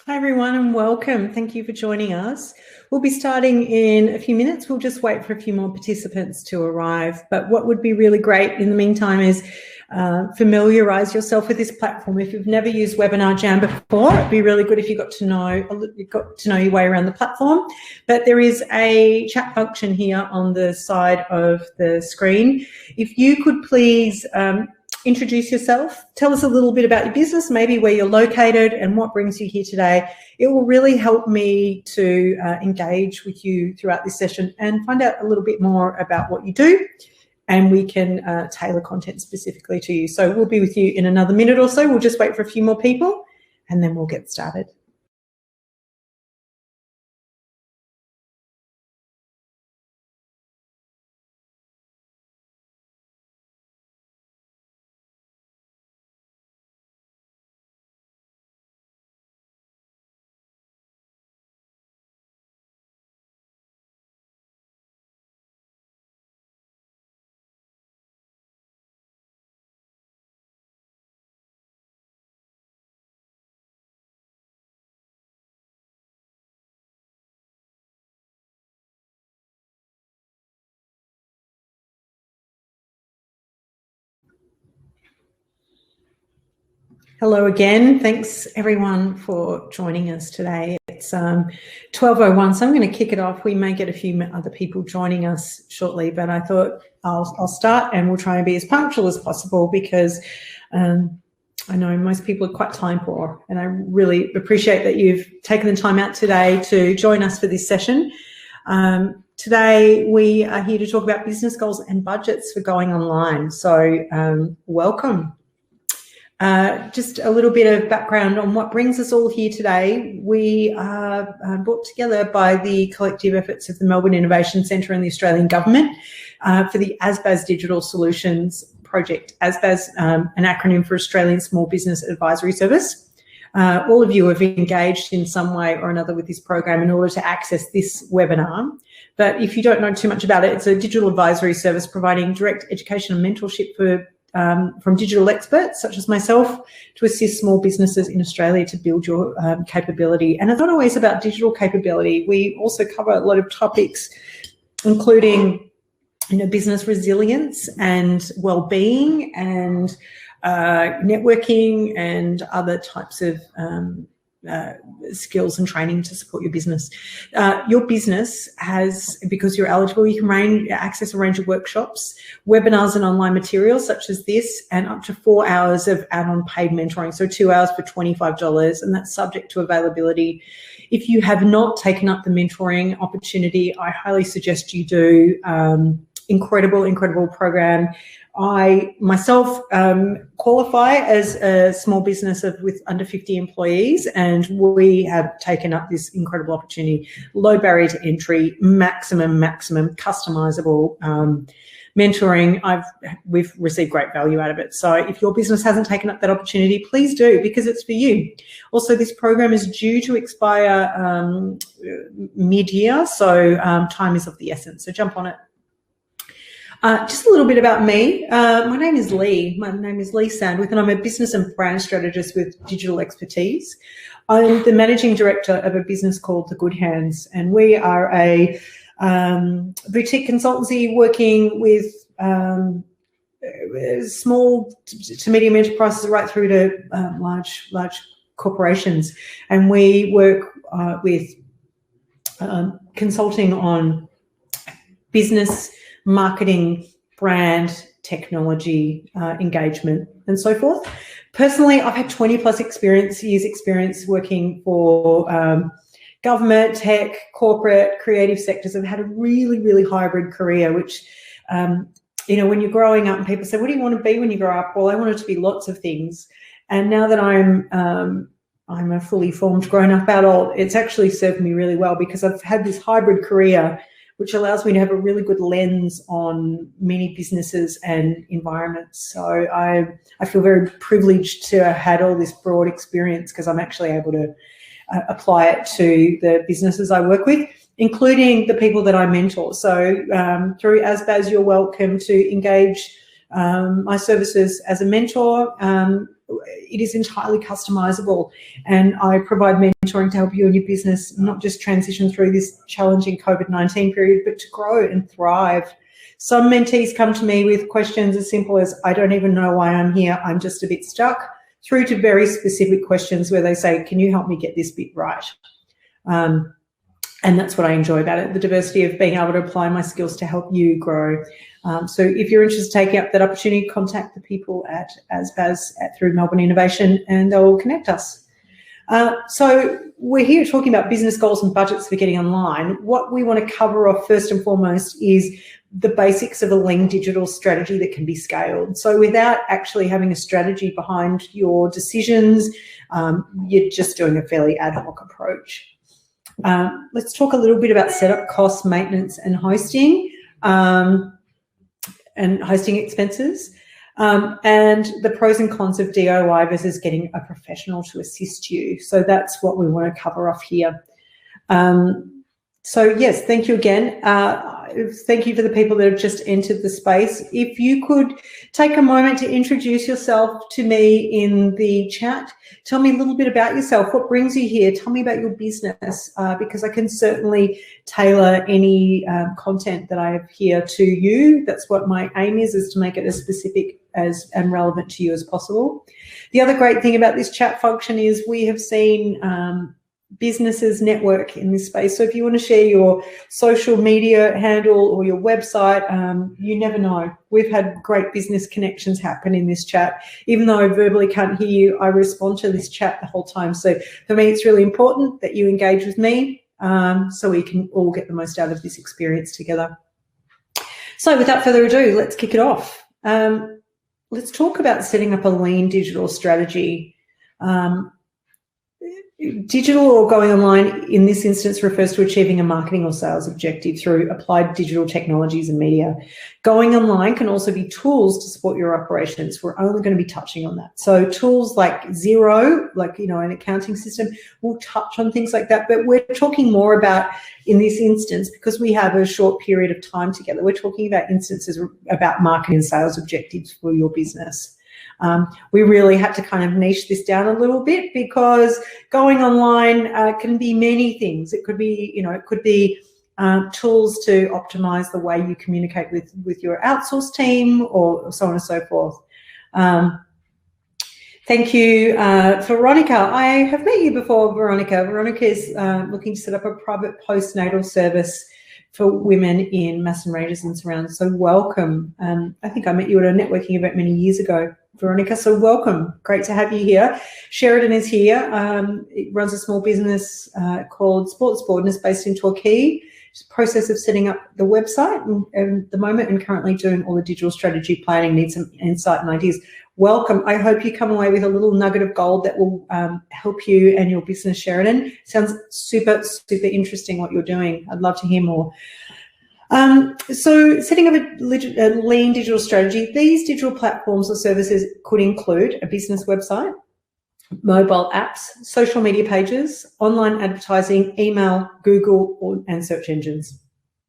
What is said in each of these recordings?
Hi everyone and welcome. Thank you for joining us. We'll be starting in a few minutes. We'll just wait for a few more participants to arrive. But what would be really great in the meantime is familiarise yourself with this platform. If you've never used Webinar Jam before, it'd be really good if you got to know your way around the platform. But there is a chat function here on the side of the screen. If you could please introduce yourself, tell us a little bit about your business, maybe where you're located and what brings you here today. It will really help me to engage with you throughout this session and find out a little bit more about what you do, and we can tailor content specifically to you. So we'll be with you in another minute or so. We'll just wait for a few more people and then we'll get started. Hello again. Thanks everyone for joining us today. It's 12:01, so I'm going to kick it off. We may get a few other people joining us shortly, but I thought I'll start and we'll try and be as punctual as possible because I know most people are quite time poor, and I really appreciate that you've taken the time out today to join us for this session. Today we are here to talk about business goals and budgets for going online. So welcome. Just a little bit of background on what brings us all here today. We are brought together by the collective efforts of the Melbourne Innovation Centre and the Australian Government for the ASBAS Digital Solutions Project. ASBAS, an acronym for Australian Small Business Advisory Service. All of you have engaged in some way or another with this program in order to access this webinar. But if you don't know too much about it, it's a digital advisory service providing direct education and mentorship for from digital experts such as myself to assist small businesses in Australia to build your capability. And it's not always about digital capability. We also cover a lot of topics, including business resilience and well-being and networking and other types of skills and training to support your business. Your business has, because you're eligible, you can access a range of workshops, webinars and online materials such as this, and up to 4 hours of add-on paid mentoring, so 2 hours for $25, and that's subject to availability. If you have not taken up the mentoring opportunity, I highly suggest you do. Incredible program. I myself qualify as a small business with under 50 employees, and we have taken up this incredible opportunity. Low barrier to entry, maximum customizable mentoring. We've received great value out of it. So if your business hasn't taken up that opportunity, please do, because it's for you. Also, this program is due to expire mid-year, so time is of the essence. So jump on it. Just a little bit about me. My name is Lee. My name is Lee Sandwith, and I'm a business and brand strategist with digital expertise. I'm the managing director of a business called The Good Hands, and we are a boutique consultancy working with small to medium enterprises right through to large corporations. And we work with consulting on business, marketing, brand, technology, engagement, and so forth. Personally, I've had 20 plus years experience working for government, tech, corporate, creative sectors. I've had a really hybrid career, which, when you're growing up and people say, what do you want to be when you grow up? Well, I wanted to be lots of things. And now that I'm a fully formed grown-up adult, it's actually served me really well, because I've had this hybrid career which allows me to have a really good lens on many businesses and environments. So I feel very privileged to have had all this broad experience, because I'm actually able to apply it to the businesses I work with, including the people that I mentor. So through ASBAS, you're welcome to engage my services as a mentor. It is entirely customizable, and I provide mentoring to help you and your business not just transition through this challenging COVID-19 period, but to grow and thrive. Some mentees come to me with questions as simple as, I don't even know why I'm here, I'm just a bit stuck, through to very specific questions where they say, can you help me get this bit right? And that's what I enjoy about it, the diversity of being able to apply my skills to help you grow. So if you're interested in taking up that opportunity, contact the people at ASBAS through Melbourne Innovation, and they'll connect us. So we're here talking about business goals and budgets for getting online. What we want to cover off first and foremost is the basics of a lean digital strategy that can be scaled. So without actually having a strategy behind your decisions, you're just doing a fairly ad hoc approach. Let's talk a little bit about setup costs, maintenance and hosting expenses, and the pros and cons of DIY versus getting a professional to assist you. So that's what we want to cover off here. So yes, thank you again. Thank you for the people that have just entered the space. If you could take a moment to introduce yourself to me in the chat, tell me a little bit about yourself. What brings you here? Tell me about your business, because I can certainly tailor any content that I have here to you. That's what my aim is to make it as specific as and relevant to you as possible. The other great thing about this chat function is we have seen businesses network in this space. So if you want to share your social media handle or your website, you never know. We've had great business connections happen in this chat. Even though I verbally can't hear you, I respond to this chat the whole time. So for me, it's really important that you engage with me so we can all get the most out of this experience together. So without further ado, let's kick it off. Let's talk about setting up a lean digital strategy. Digital or going online in this instance refers to achieving a marketing or sales objective through applied digital technologies and media. Going online can also be tools to support your operations. We're only going to be touching on that. So tools like Xero, like, you know, an accounting system, we'll touch on things like that. But we're talking more about, in this instance, because we have a short period of time together, we're talking about instances about marketing and sales objectives for your business. We really had to kind of niche this down a little bit because going online can be many things. It could be, you know, it could be tools to optimize the way you communicate with your outsourced team or so on and so forth. Thank you, Veronica. I have met you before, Veronica. Veronica is looking to set up a private postnatal service for women in Masson Ranges and surrounds. So welcome. I think I met you at a networking event many years ago, Veronica. So welcome. Great to have you here. Sheridan is here. It runs a small business called Sports Board and is based in Torquay. It's a process of setting up the website and at the moment and currently doing all the digital strategy planning, needs some insight and ideas. Welcome. I hope you come away with a little nugget of gold that will help you and your business, Sheridan. Sounds super, super interesting what you're doing. I'd love to hear more. So setting up a lean digital strategy, these digital platforms or services could include a business website, mobile apps, social media pages, online advertising, email, Google, and search engines.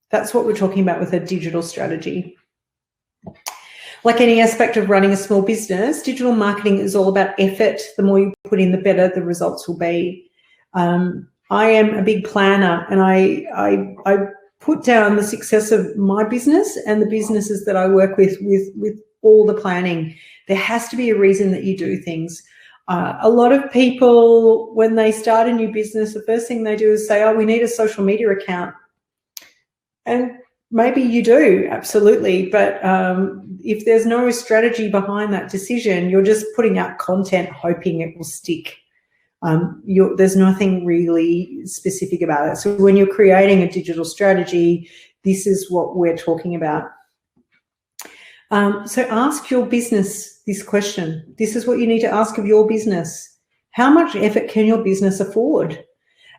That's what we're talking about with a digital strategy. Like any aspect of running a small business, digital marketing is all about effort. The more you put in, the better the results will be. I am a big planner, and I put down the success of my business and the businesses that I work with all the planning. There has to be a reason that you do things. A lot of people, when they start a new business, the first thing they do is say, oh, we need a social media account. And maybe you do, absolutely. But if there's no strategy behind that decision, you're just putting out content hoping it will stick. There's nothing really specific about it. So when you're creating a digital strategy, this is what we're talking about. So ask your business this question. This is what you need to ask of your business. How much effort can your business afford?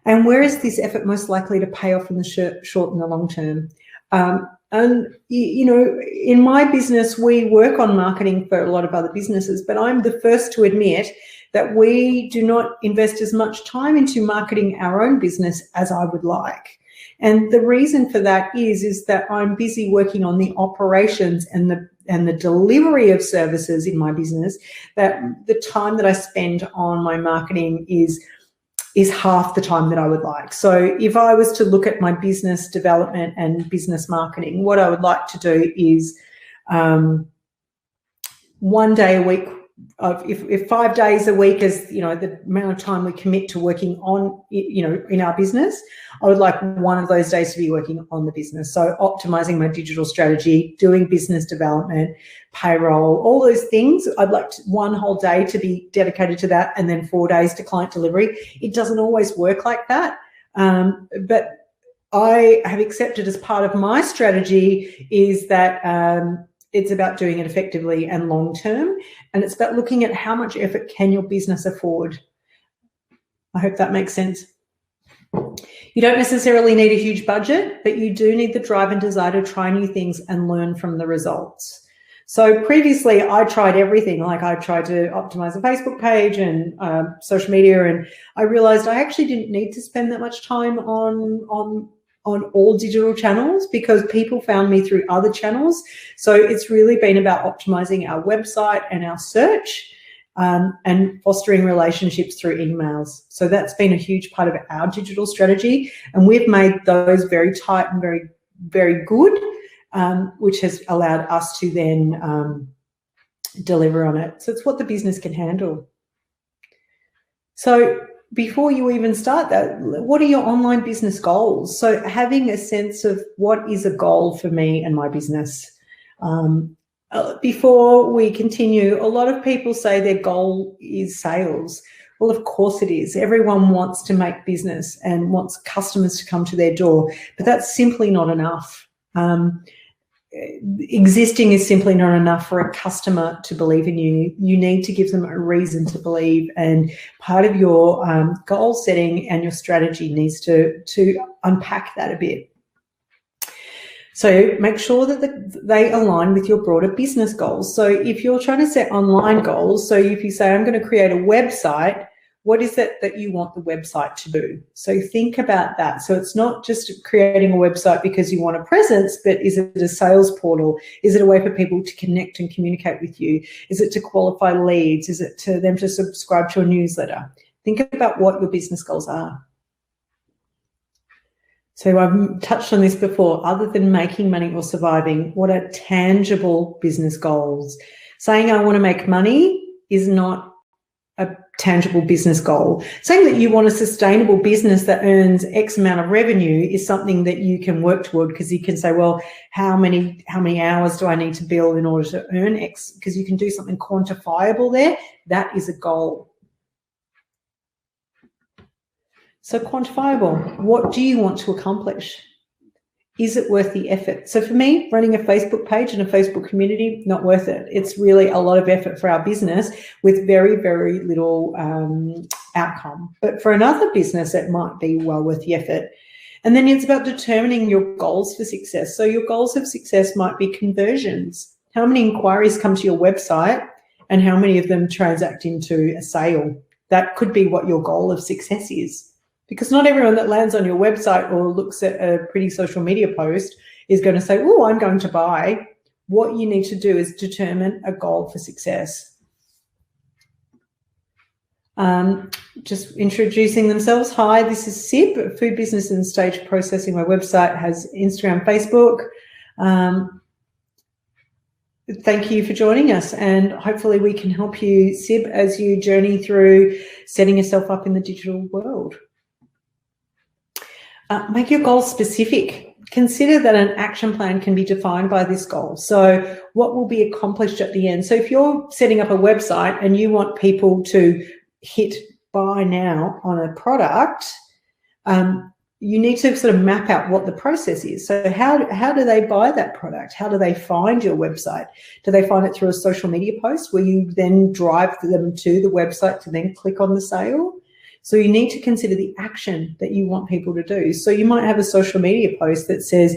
And where is this effort most likely to pay off in the short and the long term? And, you know, in my business, we work on marketing for a lot of other businesses, but I'm the first to admit that we do not invest as much time into marketing our own business as I would like. And the reason for that is that I'm busy working on the operations and the delivery of services in my business, that the time that I spend on my marketing is half the time that I would like. So if I was to look at my business development and business marketing, what I would like to do is 1 day a week. If 5 days a week is, the amount of time we commit to working on, in our business, I would like one of those days to be working on the business. So optimizing my digital strategy, doing business development, payroll, all those things. I'd like one whole day to be dedicated to that, and then 4 days to client delivery. It doesn't always work like that. But I have accepted as part of my strategy is that it's about doing it effectively and long term, and it's about looking at how much effort can your business afford. I hope that makes sense. You don't necessarily need a huge budget, but you do need the drive and desire to try new things and learn from the results. So previously I tried everything. Like I tried to optimize a Facebook page and social media, and I realized I actually didn't need to spend that much time on all digital channels because people found me through other channels. So it's really been about optimizing our website and our search and fostering relationships through emails. So that's been a huge part of our digital strategy, and we've made those very tight and very, very good, which has allowed us to then deliver on it. So it's what the business can handle. So before you even start that, what are your online business goals? So having a sense of what is a goal for me and my business. Before we continue, a lot of people say their goal is sales. Well, of course it is. Everyone wants to make business and wants customers to come to their door, but that's simply not enough. Existing is simply not enough for a customer to believe in you. You need to give them a reason to believe, and part of your goal setting and your strategy needs to unpack that a bit. So make sure that they align with your broader business goals. So if you're trying to set online goals, so if you say, I'm going to create a website, what is it that you want the website to do? So think about that. So it's not just creating a website because you want a presence, but is it a sales portal? Is it a way for people to connect and communicate with you? Is it to qualify leads? Is it to them to subscribe to a newsletter? Think about what your business goals are. So I've touched on this before. Other than making money or surviving, what are tangible business goals? Saying I want to make money is not a tangible business goal. Saying that you want a sustainable business that earns X amount of revenue is something that you can work toward, because you can say, well, how many hours do I need to bill in order to earn X? Because you can do something quantifiable there. That is a goal. So quantifiable, what do you want to accomplish? Is it worth the effort? So for me, running a Facebook page and a Facebook community, not worth it. It's really a lot of effort for our business with very, very little outcome. But for another business, it might be well worth the effort. And then it's about determining your goals for success. So your goals of success might be conversions. How many inquiries come to your website and how many of them transact into a sale? That could be what your goal of success is. Because not everyone that lands on your website or looks at a pretty social media post is going to say, oh, I'm going to buy. What you need to do is determine a goal for success. Just introducing themselves. Hi, this is Sib, Food Business and Stage Processing. My website has Instagram, Facebook. Thank you for joining us, and hopefully we can help you, Sib, as you journey through setting yourself up in the digital world. Make your goals specific. Consider that an action plan can be defined by this goal. So what will be accomplished at the end? So if you're setting up a website and you want people to hit buy now on a product, you need to sort of map out what the process is. So how do they buy that product? How do they find your website? Do they find it through a social media post where you then drive them to the website to then click on the sale? So you need to consider the action that you want people to do. So you might have a social media post that says,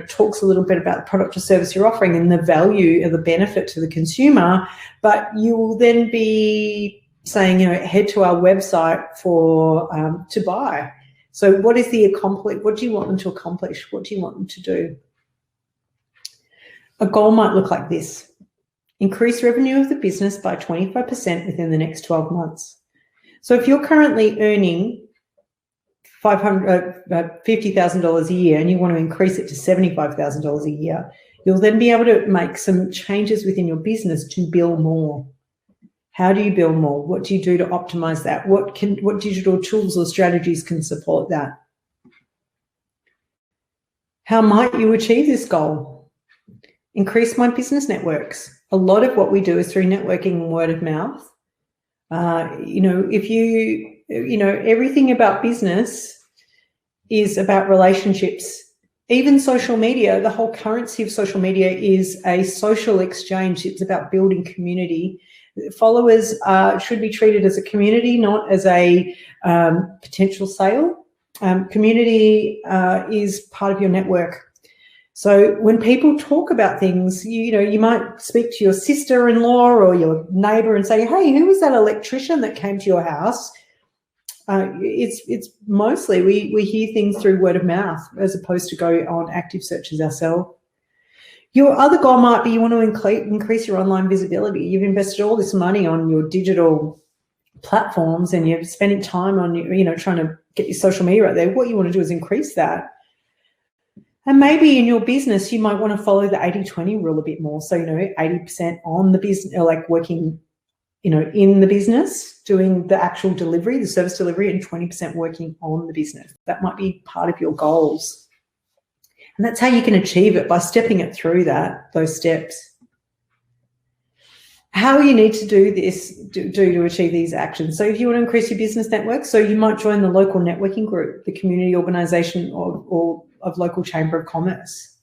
talks a little bit about the product or service you're offering and the value or the benefit to the consumer, but you will then be saying, head to our website for to buy. So what is the accomplish? What do you want them to accomplish? What do you want them to do? A goal might look like this: increase revenue of the business by 25% within the next 12 months. So if you're currently earning $50,000 a year and you want to increase it to $75,000 a year, you'll then be able to make some changes within your business to bill more. How do you bill more? What do you do to optimize that? What digital tools or strategies can support that? How might you achieve this goal? Increase my business networks. A lot of what we do is through networking and word of mouth. Everything about business is about relationships. Even social media, the whole currency of social media is a social exchange. It's about building community. Followers should be treated as a community, not as a potential sale. Community is part of your network. So when people talk about things, you might speak to your sister-in-law or your neighbour and say, hey, who was that electrician that came to your house? It's mostly we hear things through word of mouth as opposed to go on active searches ourselves. Your other goal might be you want to increase your online visibility. You've invested all this money on your digital platforms and you're spending time on trying to get your social media out there. What you want to do is increase that. And maybe in your business, you might want to follow the 80-20 rule a bit more. So, 80% on the business, or like working, in the business, doing the actual delivery, the service delivery, and 20% working on the business. That might be part of your goals. And that's how you can achieve it, by stepping it through those steps. How you need to do this, to achieve these actions. So if you want to increase your business network, so you might join the local networking group, the community organisation or of local chamber of commerce.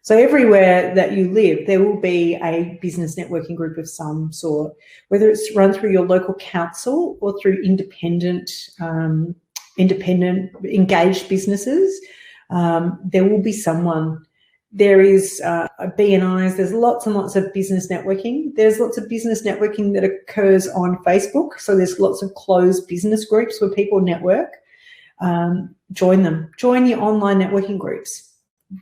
So everywhere that you live, there will be a business networking group of some sort, whether it's run through your local council or through independent engaged businesses. There will be someone. There is BNIs. There's lots and lots of business networking. There's lots of business networking that occurs on Facebook. So there's lots of closed business groups where people network. Join them. Join your online networking groups.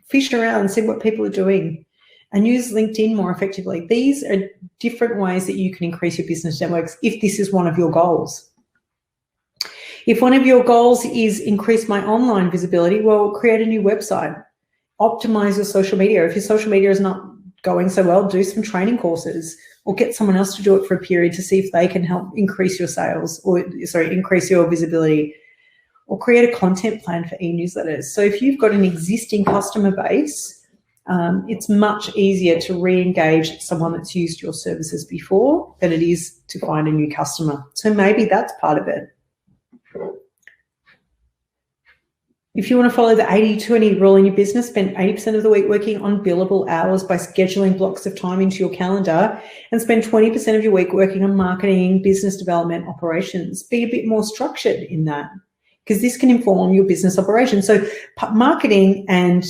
Fish around, see what people are doing, and use LinkedIn more effectively. These are different ways that you can increase your business networks if this is one of your goals. If one of your goals is increase my online visibility, well, create a new website. Optimize your social media. If your social media is not going so well, do some training courses or get someone else to do it for a period to see if they can help increase your sales increase your visibility. Or create a content plan for e-newsletters. So if you've got an existing customer base, it's much easier to re-engage someone that's used your services before than it is to find a new customer. So maybe that's part of it. If you want to follow the 80-20 rule in your business, spend 80% of the week working on billable hours by scheduling blocks of time into your calendar, and spend 20% of your week working on marketing, business development, operations. Be a bit more structured in that, because this can inform your business operations. So marketing and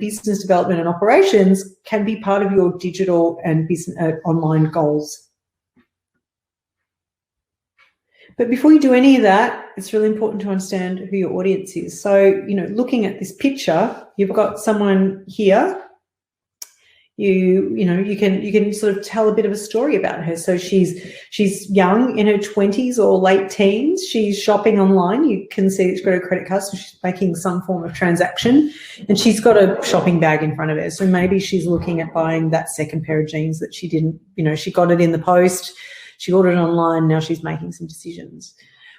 business development and operations can be part of your digital and business online goals. But before you do any of that, it's really important to understand who your audience is. So, looking at this picture, you've got someone here. You can sort of tell a bit of a story about her. So she's young, in her 20s or late teens. She's shopping online. You can see she's got a credit card, so she's making some form of transaction, and she's got a shopping bag in front of her. So maybe she's looking at buying that second pair of jeans that she didn't, she got it in the post. She ordered it online. Now she's making some decisions.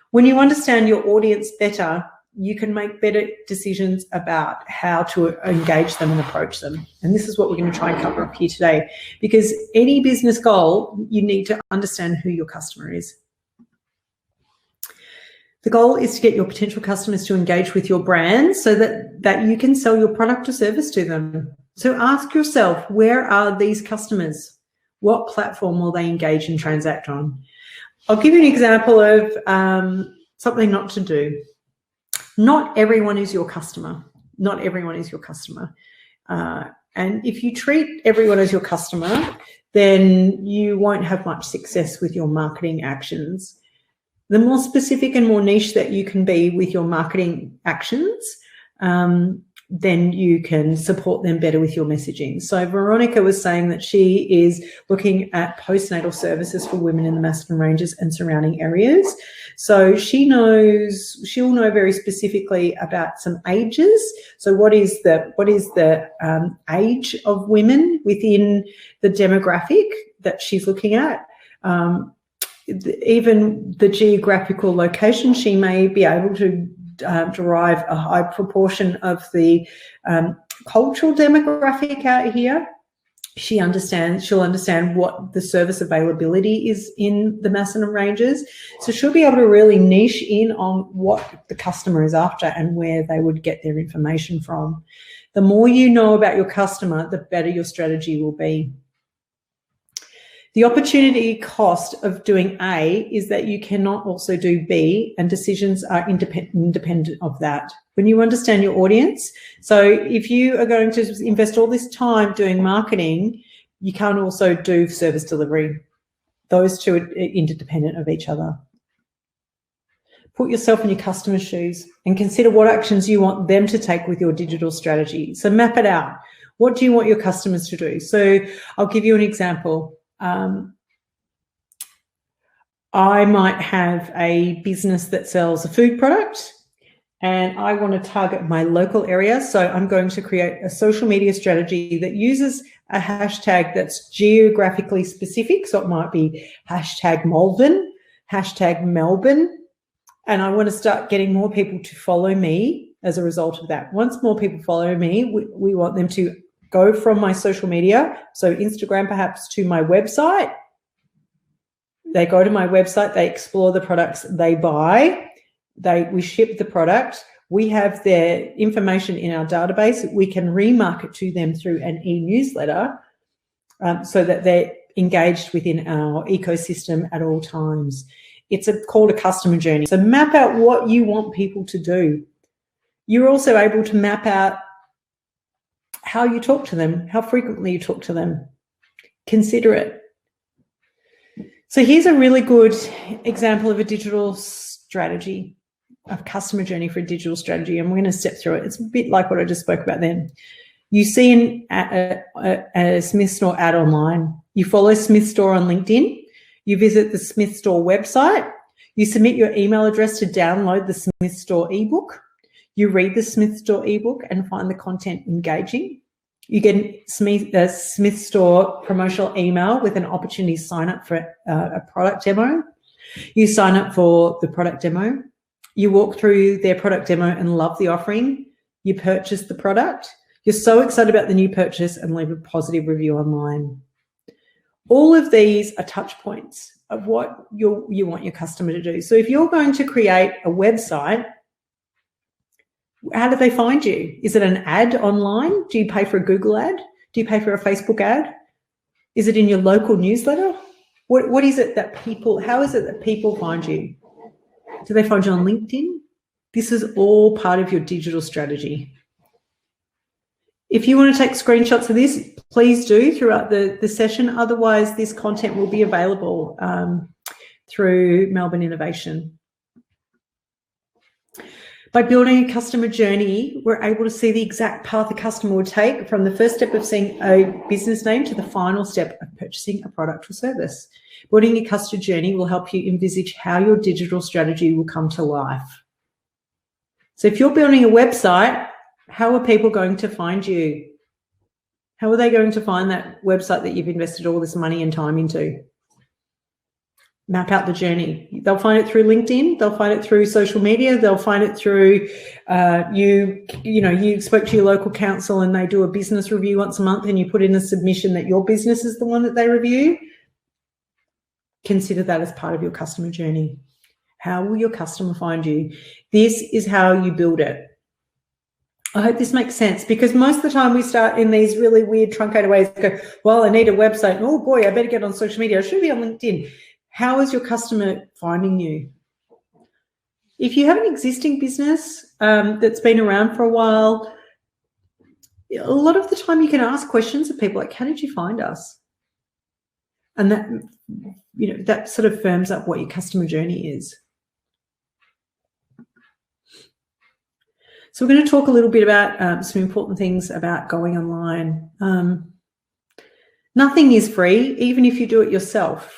When you understand your audience better, you can make better decisions about how to engage them and approach them. And this is what we're going to try and cover up here today, because any business goal, you need to understand who your customer is. The goal is to get your potential customers to engage with your brand so that you can sell your product or service to them. So ask yourself, where are these customers? What platform will they engage and transact on? I'll give you an example of something not to do. Not everyone is your customer. Not everyone is your customer. And if you treat everyone as your customer, then you won't have much success with your marketing actions. The more specific and more niche that you can be with your marketing actions, then you can support them better with your messaging. So Veronica was saying that she is looking at postnatal services for women in the Macedon Ranges and surrounding areas. So she'll know very specifically about some ages. So what is the age of women within the demographic that she's looking at? Even the geographical location, she may be able to derive a high proportion of the cultural demographic out here. She'll understand what the service availability is in the Macedon Ranges. So she'll be able to really niche in on what the customer is after and where they would get their information from. The more you know about your customer, the better your strategy will be. The opportunity cost of doing A is that you cannot also do B, and decisions are independent of that. When you understand your audience, so if you are going to invest all this time doing marketing, you can't also do service delivery. Those two are interdependent of each other. Put yourself in your customer's shoes and consider what actions you want them to take with your digital strategy. So map it out. What do you want your customers to do? So I'll give you an example. I might have a business that sells a food product and I want to target my local area. So I'm going to create a social media strategy that uses a hashtag that's geographically specific. So it might be hashtag Malvern, hashtag Melbourne. And I want to start getting more people to follow me as a result of that. Once more people follow me, we want them to go from my social media, so Instagram perhaps, to my website. They go to my website, they explore the products they buy, we ship the product, we have their information in our database, we can remarket to them through an e-newsletter so that they're engaged within our ecosystem at all times. It's called a customer journey. So map out what you want people to do. You're also able to map out how you talk to them, how frequently you talk to them. Consider it. So here's a really good example of a digital strategy, a customer journey for a digital strategy, and we're going to step through it. It's a bit like what I just spoke about then. You see a Smith Store ad online. You follow Smith Store on LinkedIn. You visit the Smith Store website. You submit your email address to download the Smith Store ebook. You read the Smith Store ebook and find the content engaging. You get a Smith Store promotional email with an opportunity to sign up for a product demo. You sign up for the product demo. You walk through their product demo and love the offering. You purchase the product. You're so excited about the new purchase and leave a positive review online. All of these are touch points of what you want your customer to do. So if you're going to create a website, how do they find you? Is it an ad online? Do you pay for a Google ad? Do you pay for a Facebook ad? Is it in your local newsletter? What is it that how is it that people find you? Do they find you on LinkedIn? This is all part of your digital strategy. If you want to take screenshots of this, please do throughout the session. Otherwise, this content will be available through Melbourne Innovation. By building a customer journey, we're able to see the exact path the customer would take from the first step of seeing a business name to the final step of purchasing a product or service. Building a customer journey will help you envisage how your digital strategy will come to life. So if you're building a website, how are people going to find you? How are they going to find that website that you've invested all this money and time into? Map out the journey. They'll find it through LinkedIn. They'll find it through social media. They'll find it through you spoke to your local council and they do a business review once a month and you put in a submission that your business is the one that they review. Consider that as part of your customer journey. How will your customer find you? This is how you build it. I hope this makes sense, because most of the time we start in these really weird truncated ways. Go, well, I need a website. Oh boy, I better get on social media. I should be on LinkedIn. How is your customer finding you? If you have an existing business that's been around for a while, a lot of the time you can ask questions of people like, how did you find us? And that sort of firms up what your customer journey is. So we're going to talk a little bit about some important things about going online. Nothing is free, even if you do it yourself.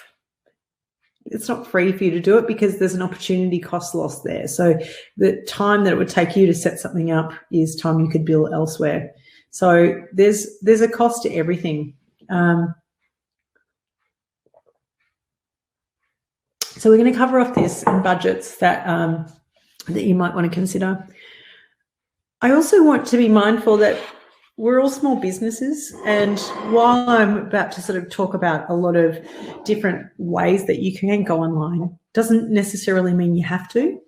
It's not free for you to do it because there's an opportunity cost loss there. So the time that it would take you to set something up is time you could bill elsewhere. So there's a cost to everything. So we're going to cover off this and budgets that that you might want to consider. I also want to be mindful that we're all small businesses, and while I'm about to sort of talk about a lot of different ways that you can go online, doesn't necessarily mean you have to.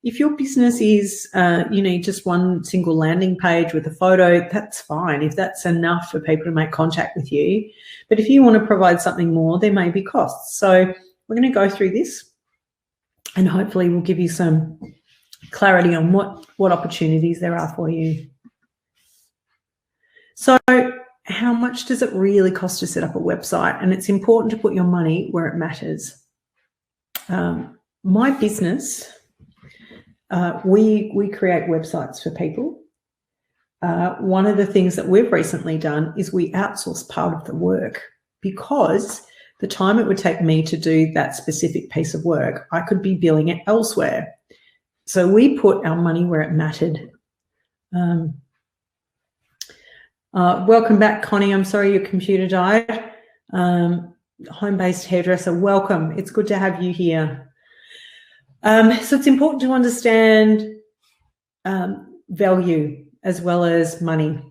If your business is, you need just one single landing page with a photo, that's fine, if that's enough for people to make contact with you. But if you want to provide something more, there may be costs. So we're going to go through this, and hopefully we'll give you some clarity on what opportunities there are for you. So how much does it really cost to set up a website? And it's important to put your money where it matters. My business, we create websites for people. One of the things that we've recently done is we outsource part of the work, because the time it would take me to do that specific piece of work, I could be billing it elsewhere. So we put our money where it mattered. Welcome back, Connie. I'm sorry your computer died. Home-based hairdresser, welcome. It's good to have you here. So it's important to understand value as well as money.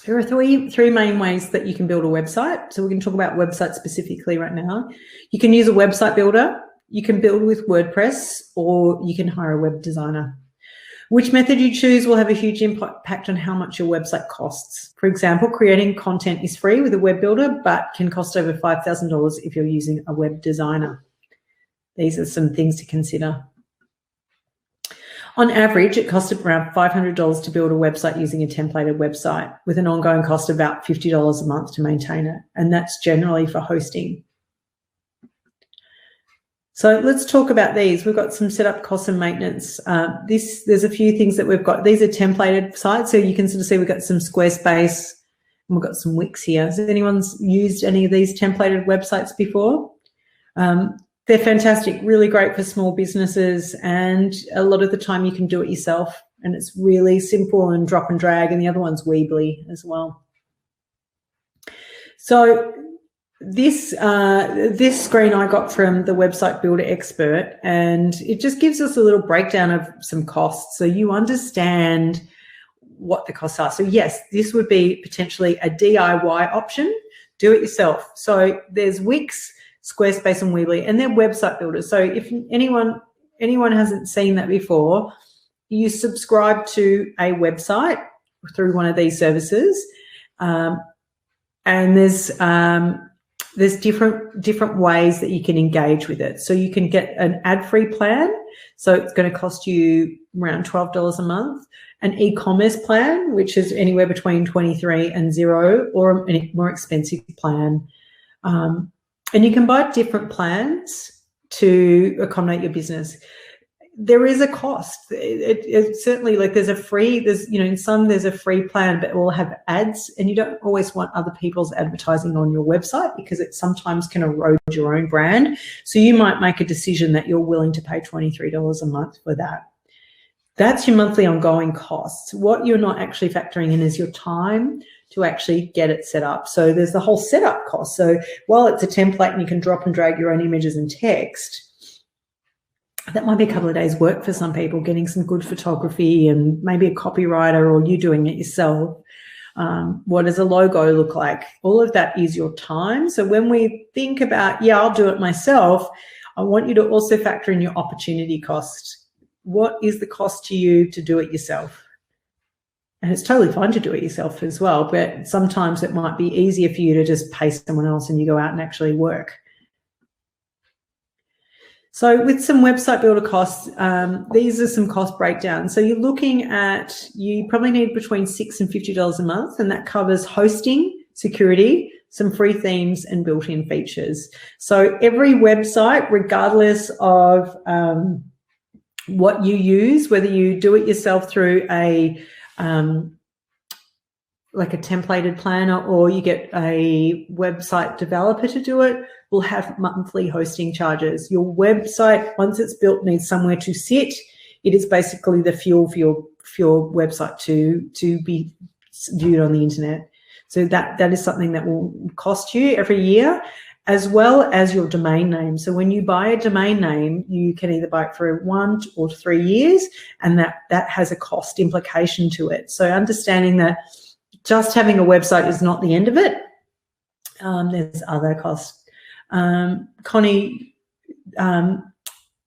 There are three main ways that you can build a website. So we're going to talk about websites specifically right now. You can use a website builder, you can build with WordPress, or you can hire a web designer. Which method you choose will have a huge impact on how much your website costs. For example, creating content is free with a web builder, but can cost over $5,000 if you're using a web designer. These are some things to consider. On average, it costs around $500 to build a website using a templated website, with an ongoing cost of about $50 a month to maintain it. And that's generally for hosting. So let's talk about these. We've got some setup costs and maintenance. There's a few things that we've got. These are templated sites, so you can sort of see we've got some Squarespace and we've got some Wix here. Has anyone used any of these templated websites before? They're fantastic, really great for small businesses, and a lot of the time you can do it yourself, and it's really simple and drop and drag, and the other one's Weebly as well. So this screen I got from the Website Builder Expert, and it just gives us a little breakdown of some costs so you understand what the costs are. So yes, this would be potentially a DIY option, do it yourself. So there's Wix, Squarespace and Weebly, and they're website builders. So if anyone hasn't seen that before, you subscribe to a website through one of these services, and there's different ways that you can engage with it. So you can get an ad-free plan, so it's going to cost you around $12 a month, an e-commerce plan, which is anywhere between $23 and $0, or a more expensive plan. And you can buy different plans to accommodate your business. There is a cost. It's certainly, like, there's in some there's a free plan, but it will have ads, and you don't always want other people's advertising on your website because it sometimes can erode your own brand. So you might make a decision that you're willing to pay $23 a month for that. That's your monthly ongoing costs. What you're not actually factoring in is your time to actually get it set up. So there's the whole setup cost. So while it's a template and you can drop and drag your own images and text, that might be a couple of days work for some people, getting some good photography and maybe a copywriter, or you doing it yourself. What does a logo look like? All of that is your time. So when we think about, yeah, I'll do it myself, I want you to also factor in your opportunity cost. What is the cost to you to do it yourself? And it's totally fine to do it yourself as well, but sometimes it might be easier for you to just pay someone else and you go out and actually work. So with some website builder costs, these are some cost breakdowns. So you're looking at, you probably need between $6 and $50 a month, and that covers hosting, security, some free themes and built-in features. So every website, regardless of what you use, whether you do it yourself through a like a templated planner or you get a website developer to do it, will have monthly hosting charges. Your website, once it's built, needs somewhere to sit. It is basically the fuel for your website to be viewed on the internet. So that is something that will cost you every year, as well as your domain name. So when you buy a domain name, you can either buy it for 1 or 3 years, and that has a cost implication to it. So understanding that just having a website is not the end of it. There's other costs. Connie,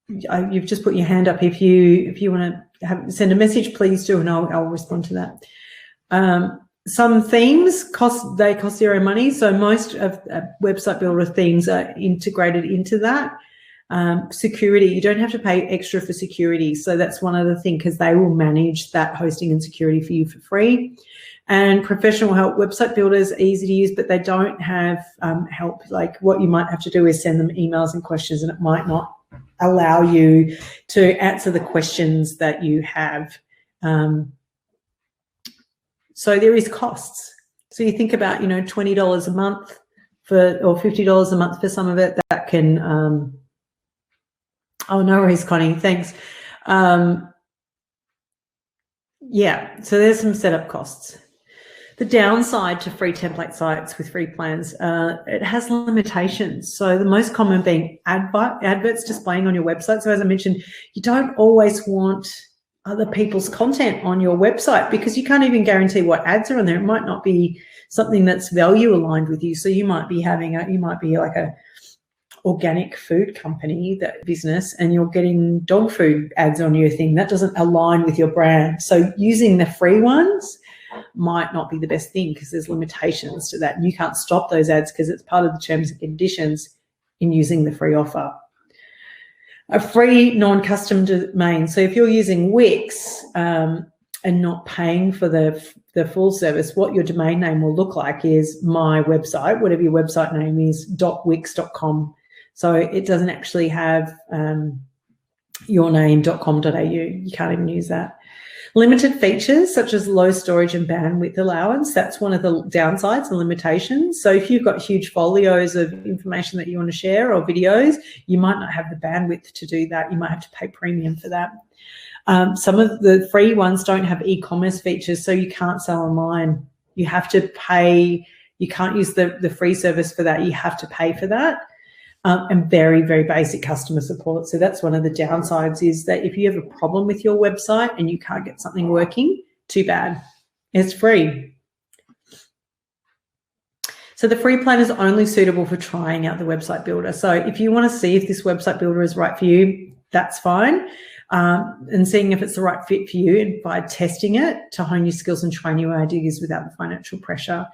you've just put your hand up. If you want to send a message, please do, and I'll respond to that. Some themes cost zero money, so most of website builder themes are integrated into that. Security, you don't have to pay extra for security, so that's one other thing, because they will manage that hosting and security for you for free. And professional help, website builders are easy to use, but they don't have help. Like, what you might have to do is send them emails and questions, and it might not allow you to answer the questions that you have. So there is costs. So you think about, $20 a month or $50 a month for some of it. That can, oh, no worries, Connie, thanks. Yeah, so there's some setup costs. The downside to free template sites with free plans, it has limitations. So the most common being adverts displaying on your website. So as I mentioned, you don't always want other people's content on your website, because you can't even guarantee what ads are on there. It might not be something that's value aligned with you. So you might be like a organic food company, that business, and you're getting dog food ads on your thing. That doesn't align with your brand. So using the free ones might not be the best thing, because there's limitations to that. And you can't stop those ads because it's part of the terms and conditions in using the free offer. A free non-custom domain. So if you're using Wix and not paying for the full service, what your domain name will look like is my website, whatever your website name is, .wix.com. So it doesn't actually have your name.com.au. You can't even use that. Limited features such as low storage and bandwidth allowance, that's one of the downsides and limitations. So if you've got huge folios of information that you want to share or videos, you might not have the bandwidth to do that. You might have to pay premium for that. Some of the free ones don't have e-commerce features, so you can't sell online. You have to pay. You can't use the free service for that. You have to pay for that. And very, very basic customer support. So that's one of the downsides, is that if you have a problem with your website and you can't get something working, too bad. It's free. So the free plan is only suitable for trying out the website builder. So if you want to see if this website builder is right for you, that's fine. And seeing if it's the right fit for you, and by testing it to hone your skills and train your ideas without the financial pressure.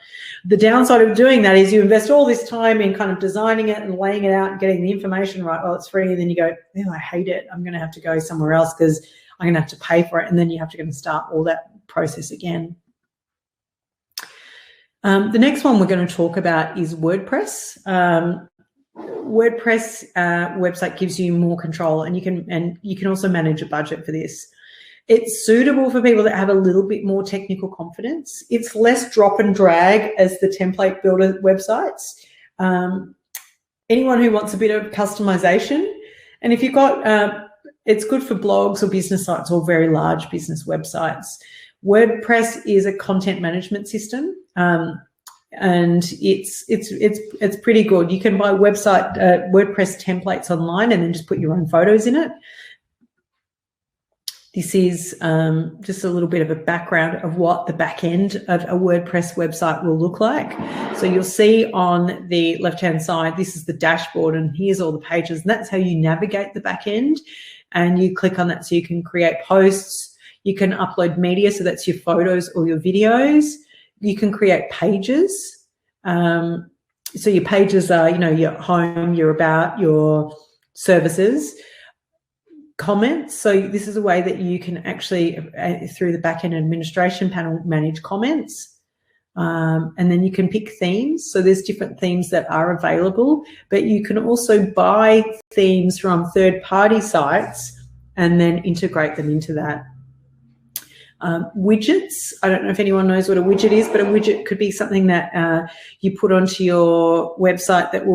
The downside of doing that is you invest all this time in kind of designing it and laying it out and getting the information right. Well, it's free, and then you go, oh, I hate it. I'm going to have to go somewhere else because I'm going to have to pay for it, and then you have to go and start all that process again. The next one we're going to talk about is WordPress. WordPress website gives you more control, and you can also manage a budget for this. It's suitable for people that have a little bit more technical confidence. It's less drop and drag as the template builder websites. Anyone who wants a bit of customization, and if you've got, it's good for blogs or business sites or very large business websites. WordPress is a content management system. And it's pretty good. You can buy WordPress templates online and then just put your own photos in it. This is just a little bit of a background of what the back end of a WordPress website will look like. So you'll see on the left-hand side, this is the dashboard, and here's all the pages, and that's how you navigate the back end. And you click on that so you can create posts. You can upload media, so that's your photos or your videos. You can create pages. So your pages are, your home, your about, your services, comments. So this is a way that you can actually, through the backend administration panel, manage comments. And then you can pick themes. So there's different themes that are available, but you can also buy themes from third-party sites and then integrate them into that. Widgets, I don't know if anyone knows what a widget is, but a widget could be something that you put onto your website that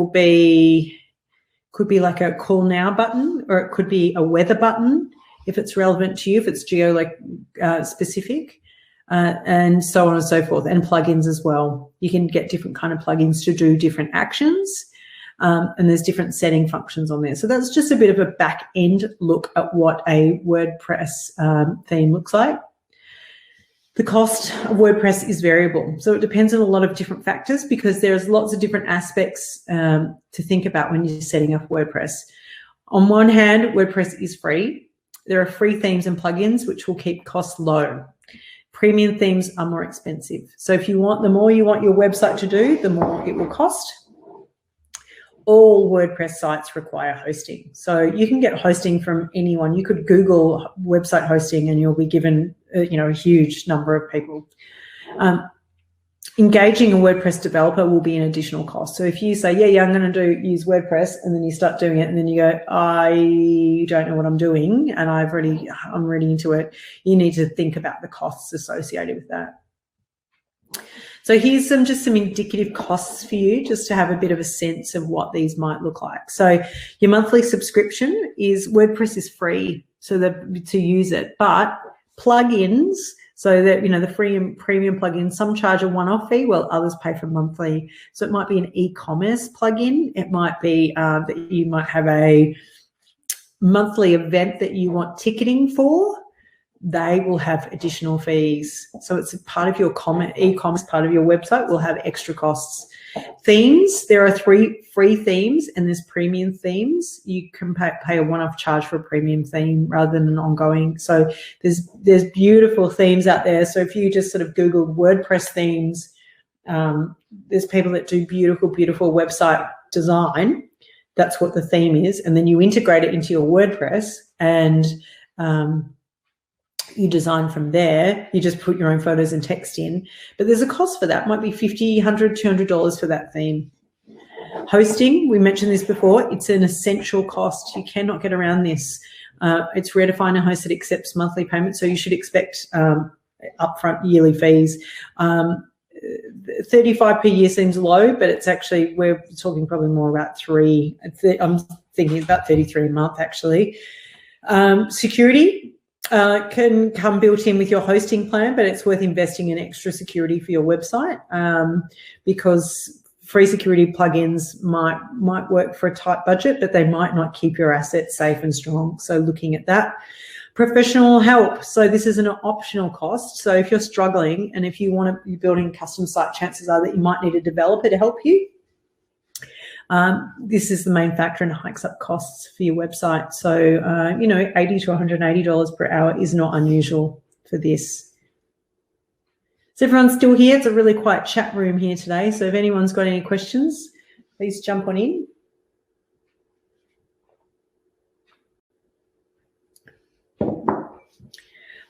could be like a call now button, or it could be a weather button if it's relevant to you, if it's specific, and so on and so forth, and plugins as well. You can get different kind of plugins to do different actions, and there's different setting functions on there. So that's just a bit of a back end look at what a WordPress theme looks like. The cost of WordPress is variable, so it depends on a lot of different factors, because there's lots of different aspects to think about when you're setting up WordPress. On one hand, WordPress is free. There are free themes and plugins which will keep costs low. Premium themes are more expensive. So if you want, the more you want your website to do, the more it will cost. All WordPress sites require hosting. So you can get hosting from anyone. You could Google website hosting and you'll be given a huge number of people. Engaging a WordPress developer will be an additional cost. So if you say, yeah, I'm going to use WordPress, and then you start doing it, and then you go, I don't know what I'm doing, and I'm really into it, you need to think about the costs associated with that. So here's just some indicative costs for you, just to have a bit of a sense of what these might look like. So your monthly subscription WordPress is free, so to use it, but plugins, so that the free and premium plugins, some charge a one-off fee while others pay for monthly. So it might be an e-commerce plugin. It might be that you might have a monthly event that you want ticketing for. They will have additional fees. So it's a part of your e-commerce part of your website will have extra costs. Themes, there are 3 free themes and there's premium themes. You can pay a one-off charge for a premium theme rather than an ongoing. So there's beautiful themes out there. So if you just sort of Google WordPress themes, there's people that do beautiful, beautiful website design. That's what the theme is. And then you integrate it into your WordPress and you design from there. You just put your own photos and text in, but there's a cost for that. It might be $50, $100, $200 for that theme. Hosting, we mentioned this before, it's an essential cost. You cannot get around this. It's rare to find a host that accepts monthly payments, so you should expect upfront yearly fees. 35 per year seems low, but it's actually, we're talking probably more about 3. I'm thinking about 33 a month actually. Security can come built in with your hosting plan, but it's worth investing in extra security for your website, because free security plugins might work for a tight budget, but they might not keep your assets safe and strong. So looking at that. Professional help. So this is an optional cost. So if you're struggling and if you want to be building a custom site, chances are that you might need a developer to help you. This is the main factor and hikes up costs for your website. So, $80 to $180 per hour is not unusual for this. Is everyone still here? It's a really quiet chat room here today. So if anyone's got any questions, please jump on in.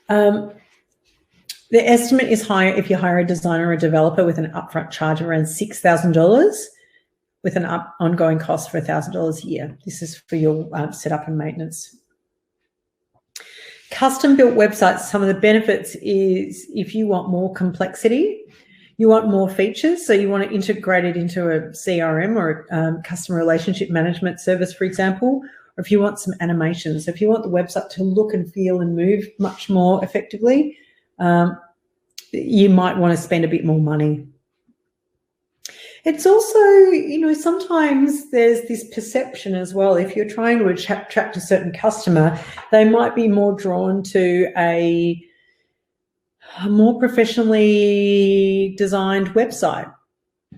The estimate is higher if you hire a designer or a developer with an upfront charge of around $6,000 with an ongoing cost for $1,000 a year. This is for your setup and maintenance. Custom-built websites, some of the benefits is if you want more complexity, you want more features, so you want to integrate it into a CRM or a customer relationship management service, for example, or if you want some animations. So if you want the website to look and feel and move much more effectively, you might want to spend a bit more money. It's also, sometimes there's this perception as well. If you're trying to attract a certain customer, they might be more drawn to a more professionally designed website.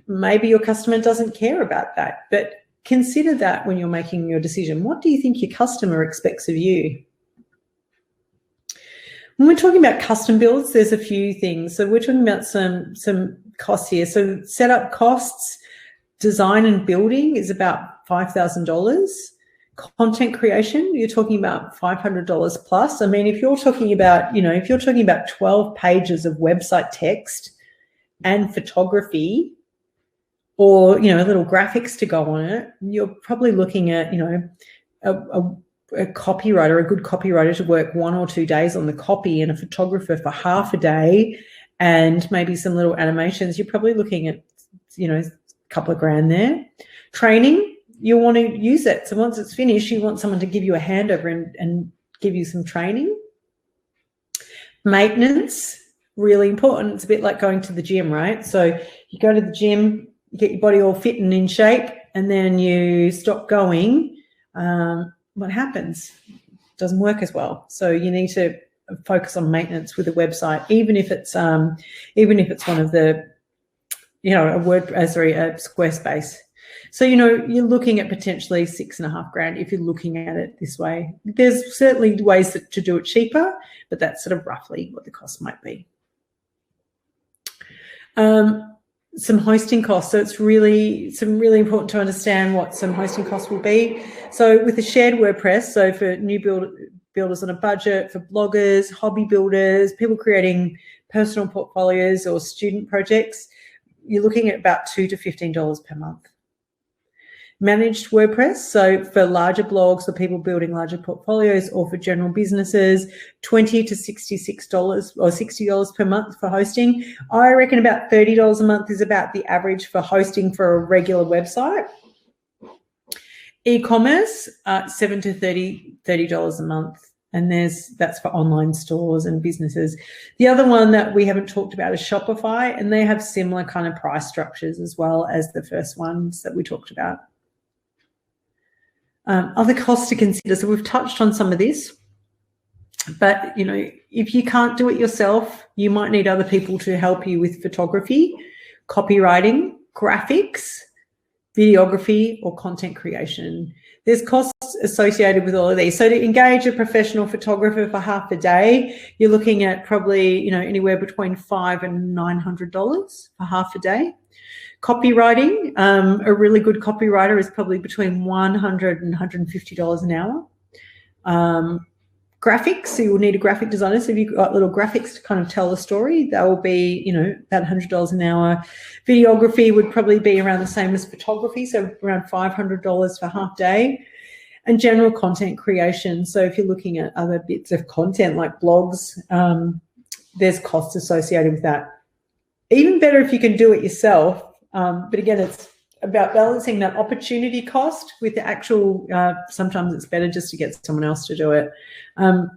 Maybe your customer doesn't care about that, but consider that when you're making your decision. What do you think your customer expects of you? When we're talking about custom builds, there's a few things. So we're talking about some costs here. So setup costs, design and building is about $5,000. Content creation, you're talking about $500 plus. I mean, if you're talking about 12 pages of website text and photography, or little graphics to go on it, you're probably looking at a a copywriter, a good copywriter, to work 1 or 2 days on the copy and a photographer for half a day and maybe some little animations, you're probably looking at, a couple of grand there. Training, you want to use it. So once it's finished, you want someone to give you a handover and give you some training. Maintenance, really important. It's a bit like going to the gym, right? So you go to the gym, you get your body all fit and in shape, and then you stop going. What happens? It doesn't work as well. So you need to focus on maintenance with a website, even if it's one of the, a Squarespace. So, you're looking at potentially $6,500 if you're looking at it this way. There's certainly ways to do it cheaper, but that's sort of roughly what the cost might be. Some hosting costs. So it's really important to understand what some hosting costs will be. So with a shared WordPress, so for new builders on a budget, for bloggers, hobby builders, people creating personal portfolios or student projects, you're looking at about $2 to $15 per month. Managed WordPress, so for larger blogs, for people building larger portfolios, or for general businesses, $20 to $66 or $60 per month for hosting. I reckon about $30 a month is about the average for hosting for a regular website. E-commerce, $7 to $30 a month, and that's for online stores and businesses. The other one that we haven't talked about is Shopify, and they have similar kind of price structures as well as the first ones that we talked about. Other costs to consider. So we've touched on some of this, but if you can't do it yourself, you might need other people to help you with photography, copywriting, graphics, videography, or content creation. There's costs associated with all of these. So to engage a professional photographer for half a day, you're looking at probably anywhere between $500 and $900 for half a day. Copywriting, a really good copywriter is probably between $100 and $150 an hour. Graphics, so you'll need a graphic designer. So if you've got little graphics to kind of tell a story, that will be, about $100 an hour. Videography would probably be around the same as photography, so around $500 for half day. And general content creation. So if you're looking at other bits of content like blogs, there's costs associated with that. Even better if you can do it yourself. But again, it's about balancing that opportunity cost with the actual, sometimes it's better just to get someone else to do it. I'm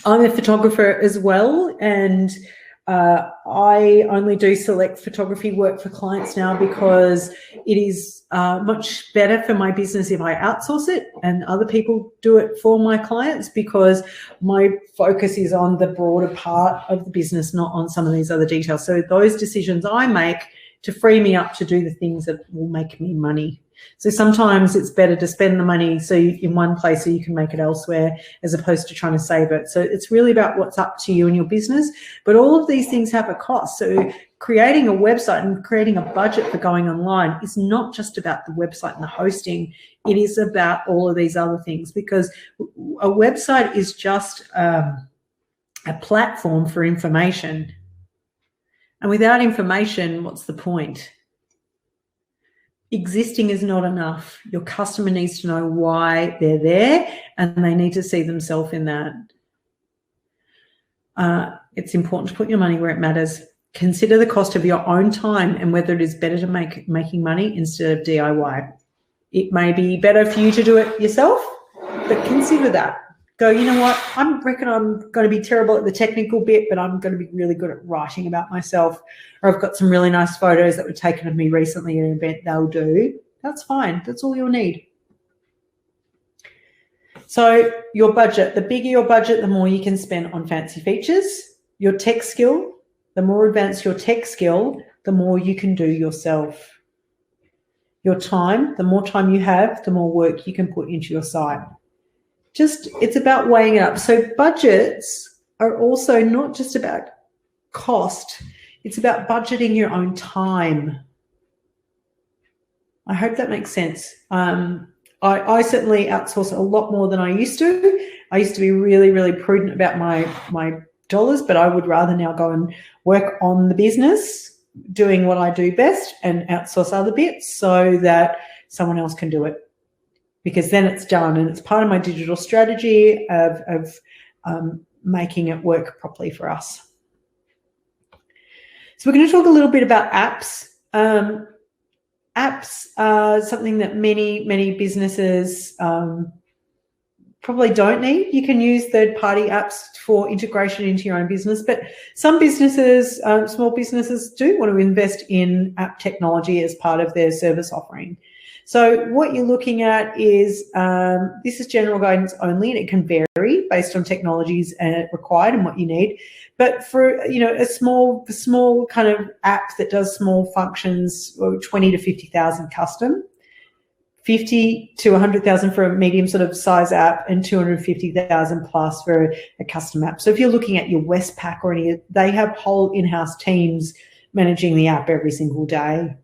a photographer as well, and I only do select photography work for clients now because it is much better for my business if I outsource it and other people do it for my clients, because my focus is on the broader part of the business, not on some of these other details. So those decisions I make to free me up to do the things that will make me money. So sometimes it's better to spend the money in one place so you can make it elsewhere, as opposed to trying to save it. So it's really about what's up to you and your business. But all of these things have a cost. So creating a website and creating a budget for going online is not just about the website and the hosting. It is about all of these other things, because a website is just a platform for information. And without information, what's the point? Existing is not enough. Your customer needs to know why they're there, and they need to see themselves in that. It's important to put your money where it matters. Consider the cost of your own time and whether it is better to making money instead of DIY. It may be better for you to do it yourself, but consider that. Go, you know what, I reckon I'm going to be terrible at the technical bit, but I'm going to be really good at writing about myself. Or I've got some really nice photos that were taken of me recently at an event. They'll do. That's fine. That's all you'll need. So your budget, the bigger your budget, the more you can spend on fancy features. Your tech skill, the more advanced your tech skill, the more you can do yourself. Your time, the more time you have, the more work you can put into your site. It's about weighing it up. So budgets are also not just about cost. It's about budgeting your own time. I hope that makes sense. I certainly outsource a lot more than I used to. I used to be really, really prudent about my dollars, but I would rather now go and work on the business, doing what I do best, and outsource other bits so that someone else can do it. because then it's done and it's part of my digital strategy of making it work properly for us. So we're going to talk a little bit about apps. Apps are something that many businesses probably don't need. You can use third-party apps for integration into your own business, but some businesses, small businesses, do want to invest in app technology as part of their service offering. So what you're looking at is, this is general guidance only, and it can vary based on technologies required and what you need. But for, a small kind of app that does small functions, 20 to 50,000 custom, 50 to 100,000 for a medium sort of size app, and 250,000 plus for a custom app. So if you're looking at your Westpac or any, they have whole in-house teams managing the app every single day.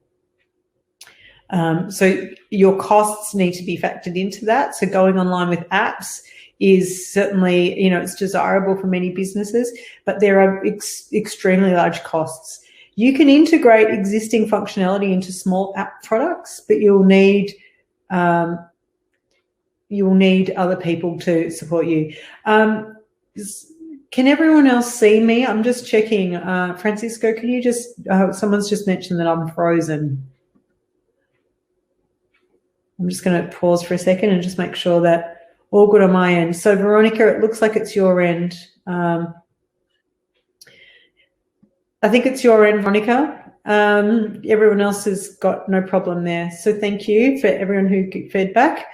So your costs need to be factored into that. So going online with apps is certainly, it's desirable for many businesses, but there are extremely large costs. You can integrate existing functionality into small app products, but you'll need other people to support you. Can everyone else see me? I'm just checking. Francisco, can you just, someone's just mentioned that I'm frozen. I'm just going to pause for a second and just make sure that all good on my end. So Veronica, it looks like it's your end. I think it's your end, Veronica. Everyone else has got no problem there. So thank you for everyone who fed back.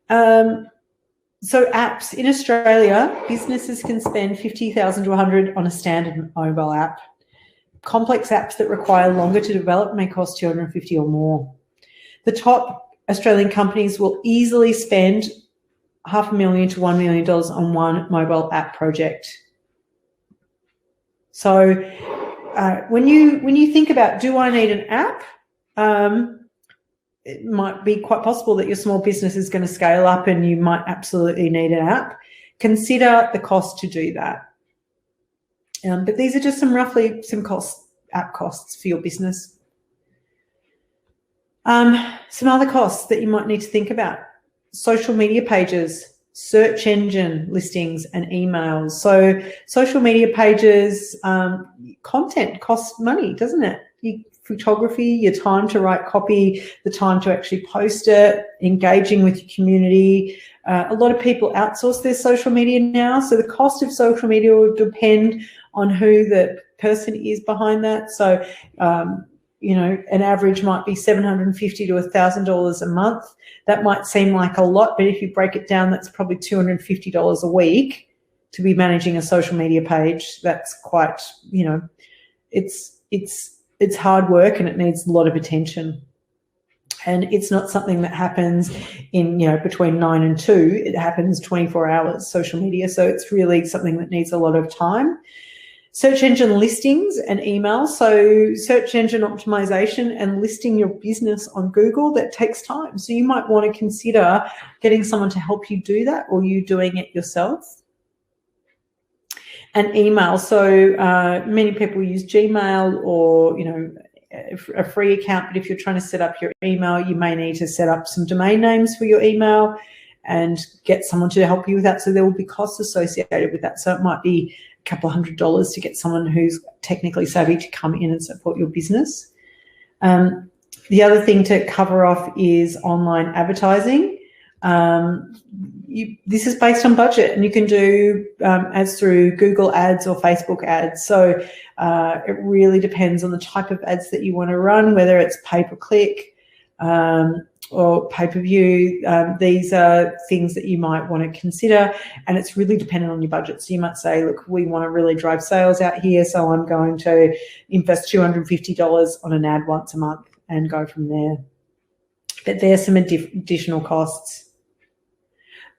So apps in Australia, businesses can spend 50,000 to 100 on a standard mobile app. Complex apps that require longer to develop may cost 250 or more. The top Australian companies will easily spend $500,000 to $1 million on one mobile app project. So when you think about, do I need an app? It might be quite possible that your small business is going to scale up and you might absolutely need an app. Consider the cost to do that. But these are just some app costs for your business. Some other costs that you might need to think about: social media pages, search engine listings, and emails. So social media pages, content costs money, doesn't it? Photography, your time to write copy, the time to actually post it, engaging with your community. A lot of people outsource their social media now, so the cost of social media will depend on who the person is behind that. So an average might be $750 to $1,000 a month. That might seem like a lot, but if you break it down, that's probably $250 a week to be managing a social media page. That's quite, it's hard work and it needs a lot of attention. And it's not something that happens in, between 9 and 2. It happens 24 hours, social media. So it's really something that needs a lot of time. Search engine listings and email. So search engine optimization and listing your business on Google, that takes time. So you might want to consider getting someone to help you do that, or you doing it yourself. And email. So many people use Gmail or, a free account, but if you're trying to set up your email, you may need to set up some domain names for your email and get someone to help you with that. So there will be costs associated with that. So it might be a couple of $100 to get someone who's technically savvy to come in and support your business. The other thing to cover off is online advertising. This is based on budget, and you can do ads through Google ads or Facebook ads. So it really depends on the type of ads that you want to run, whether it's pay-per-click or pay-per-view. These are things that you might want to consider, and it's really dependent on your budget. So you might say, look, we want to really drive sales out here, so I'm going to invest $250 on an ad once a month and go from there. But there's some additional costs.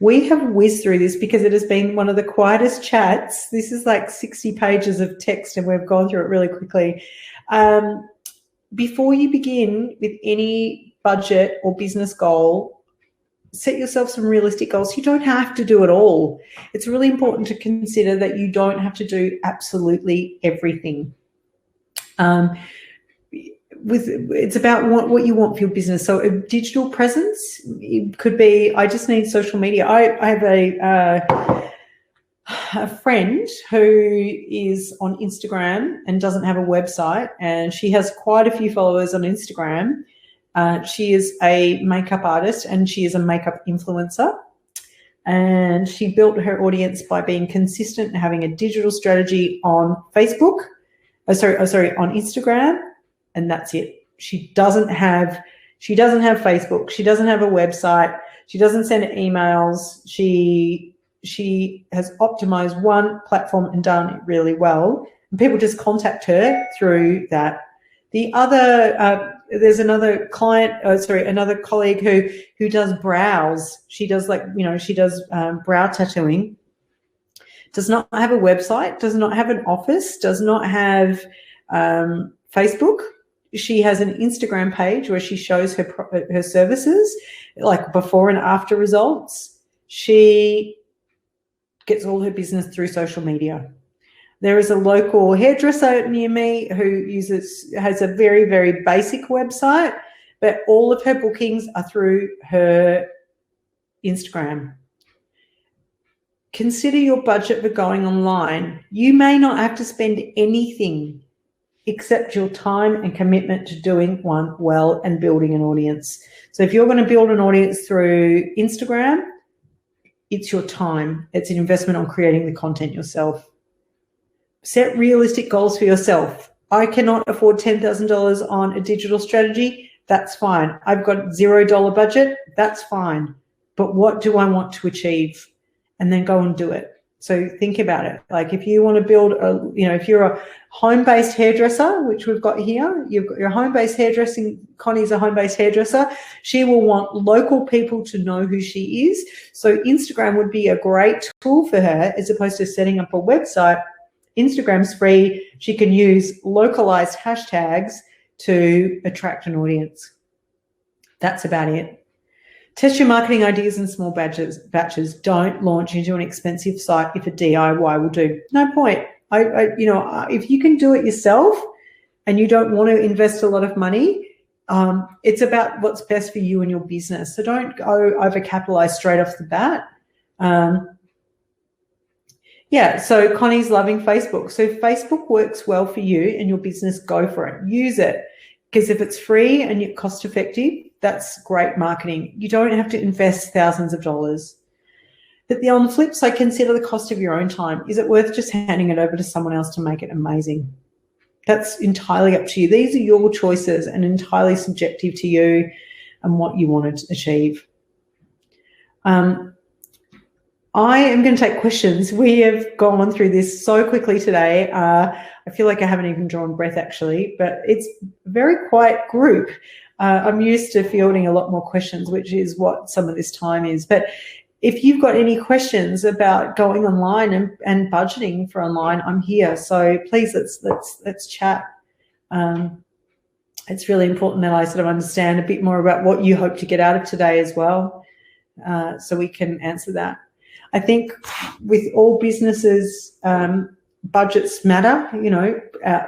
We have whizzed through this because it has been one of the quietest chats. This is like 60 pages of text and we've gone through it really quickly. Before you begin with any budget or business goal, set yourself some realistic goals. You don't have to do it all. It's really important to consider that you don't have to do absolutely everything. it's about what you want for your business. So a digital presence, it could be, I just need social media. I have a friend who is on Instagram and doesn't have a website, and she has quite a few followers on Instagram. She is a makeup artist and she is a makeup influencer, and she built her audience by being consistent and having a digital strategy on Facebook. On Instagram, and that's it. She doesn't have Facebook. She doesn't have a website. She doesn't send emails. She has optimized one platform and done it really well. And people just contact her through that. The other, there's another another colleague who does brows. She does brow tattooing. Does not have a website, does not have an office, does not have Facebook. She has an Instagram page where she shows her services, like before and after results. She gets all her business through social media. There is a local hairdresser near me who has a very, very basic website, but all of her bookings are through her Instagram. Consider your budget for going online. You may not have to spend anything except your time and commitment to doing one well and building an audience. So if you're going to build an audience through Instagram, it's your time. It's an investment on creating the content yourself. Set realistic goals for yourself. I cannot afford $10,000 on a digital strategy. That's fine. I've got $0 budget. That's fine. But what do I want to achieve? And then go and do it. So think about it. Like if you want to build if you're a home-based hairdresser, which we've got here, you've got your home-based hairdressing. Connie's a home-based hairdresser. She will want local people to know who she is. So Instagram would be a great tool for her as opposed to setting up a website. Instagram's free. She can use localized hashtags to attract an audience. That's about it. Test your marketing ideas in small batches. Don't launch into an expensive site if a DIY will do. No point. If you can do it yourself and you don't want to invest a lot of money, it's about what's best for you and your business. So don't go overcapitalize straight off the bat. So Connie's loving Facebook. So if Facebook works well for you and your business, go for it. Use it. Because if it's free and you're cost effective, that's great marketing. You don't have to invest thousands of dollars. But on the flip side, consider the cost of your own time. Is it worth just handing it over to someone else to make it amazing? That's entirely up to you. These are your choices and entirely subjective to you and what you want to achieve. I am going to take questions. We have gone through this so quickly today. I feel like I haven't even drawn breath actually, but it's a very quiet group. I'm used to fielding a lot more questions, which is what some of this time is. But if you've got any questions about going online and budgeting for online, I'm here. So please let's chat. It's really important that I sort of understand a bit more about what you hope to get out of today as well, so we can answer that. I think with all businesses, budgets matter.